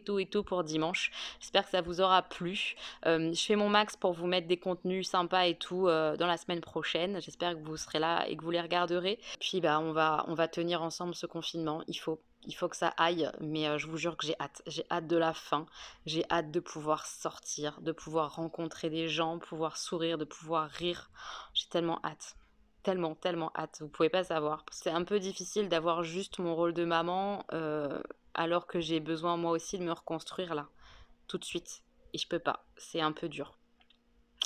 pour dimanche. J'espère que ça vous aura plu. Je fais mon max pour vous mettre des contenus sympas et tout dans la semaine prochaine. J'espère que vous serez là et que vous les regarderez. Puis bah on va tenir ensemble ce confinement. Il faut que ça aille, mais je vous jure que j'ai hâte. J'ai hâte de la fin. J'ai hâte de pouvoir sortir, de pouvoir rencontrer des gens, pouvoir sourire, de pouvoir rire. J'ai tellement hâte. Tellement, tellement hâte, vous pouvez pas savoir. C'est un peu difficile d'avoir juste mon rôle de maman alors que j'ai besoin moi aussi de me reconstruire là, tout de suite. Et je peux pas, c'est un peu dur.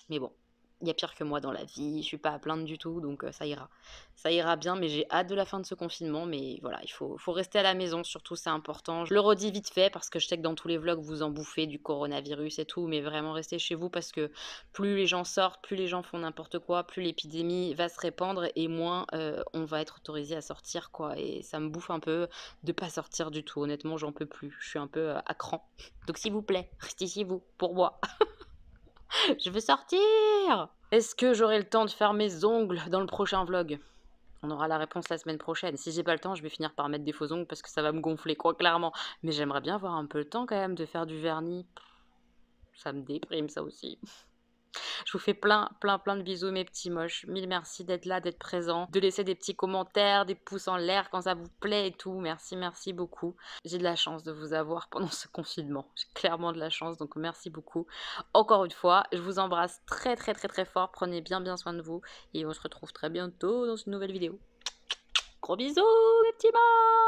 Mais bon, il y a pire que moi dans la vie, je suis pas à plaindre du tout, donc ça ira. Ça ira bien, mais j'ai hâte de la fin de ce confinement. Mais voilà, faut rester à la maison, surtout c'est important. Je le redis vite fait parce que je sais que dans tous les vlogs vous en bouffez du coronavirus et tout, mais vraiment restez chez vous parce que plus les gens sortent, plus les gens font n'importe quoi, plus l'épidémie va se répandre et moins on va être autorisé à sortir quoi. Et ça me bouffe un peu de pas sortir du tout, honnêtement j'en peux plus, je suis un peu à cran. Donc s'il vous plaît, restez chez vous, pour moi. Je veux sortir! Est-ce que j'aurai le temps de faire mes ongles dans le prochain vlog? On aura la réponse la semaine prochaine. Si j'ai pas le temps, je vais finir par mettre des faux ongles parce que ça va me gonfler, quoi, clairement. Mais j'aimerais bien avoir un peu le temps quand même de faire du vernis. Ça me déprime, ça aussi. Je vous fais plein de bisous mes petits moches. Mille merci d'être là, d'être présent, de laisser des petits commentaires, des pouces en l'air quand ça vous plaît et tout. Merci beaucoup. J'ai de la chance de vous avoir pendant ce confinement. J'ai clairement de la chance, donc merci beaucoup. Encore une fois, je vous embrasse très fort. Prenez bien soin de vous et on se retrouve très bientôt dans une nouvelle vidéo. Gros bisous mes petits moches.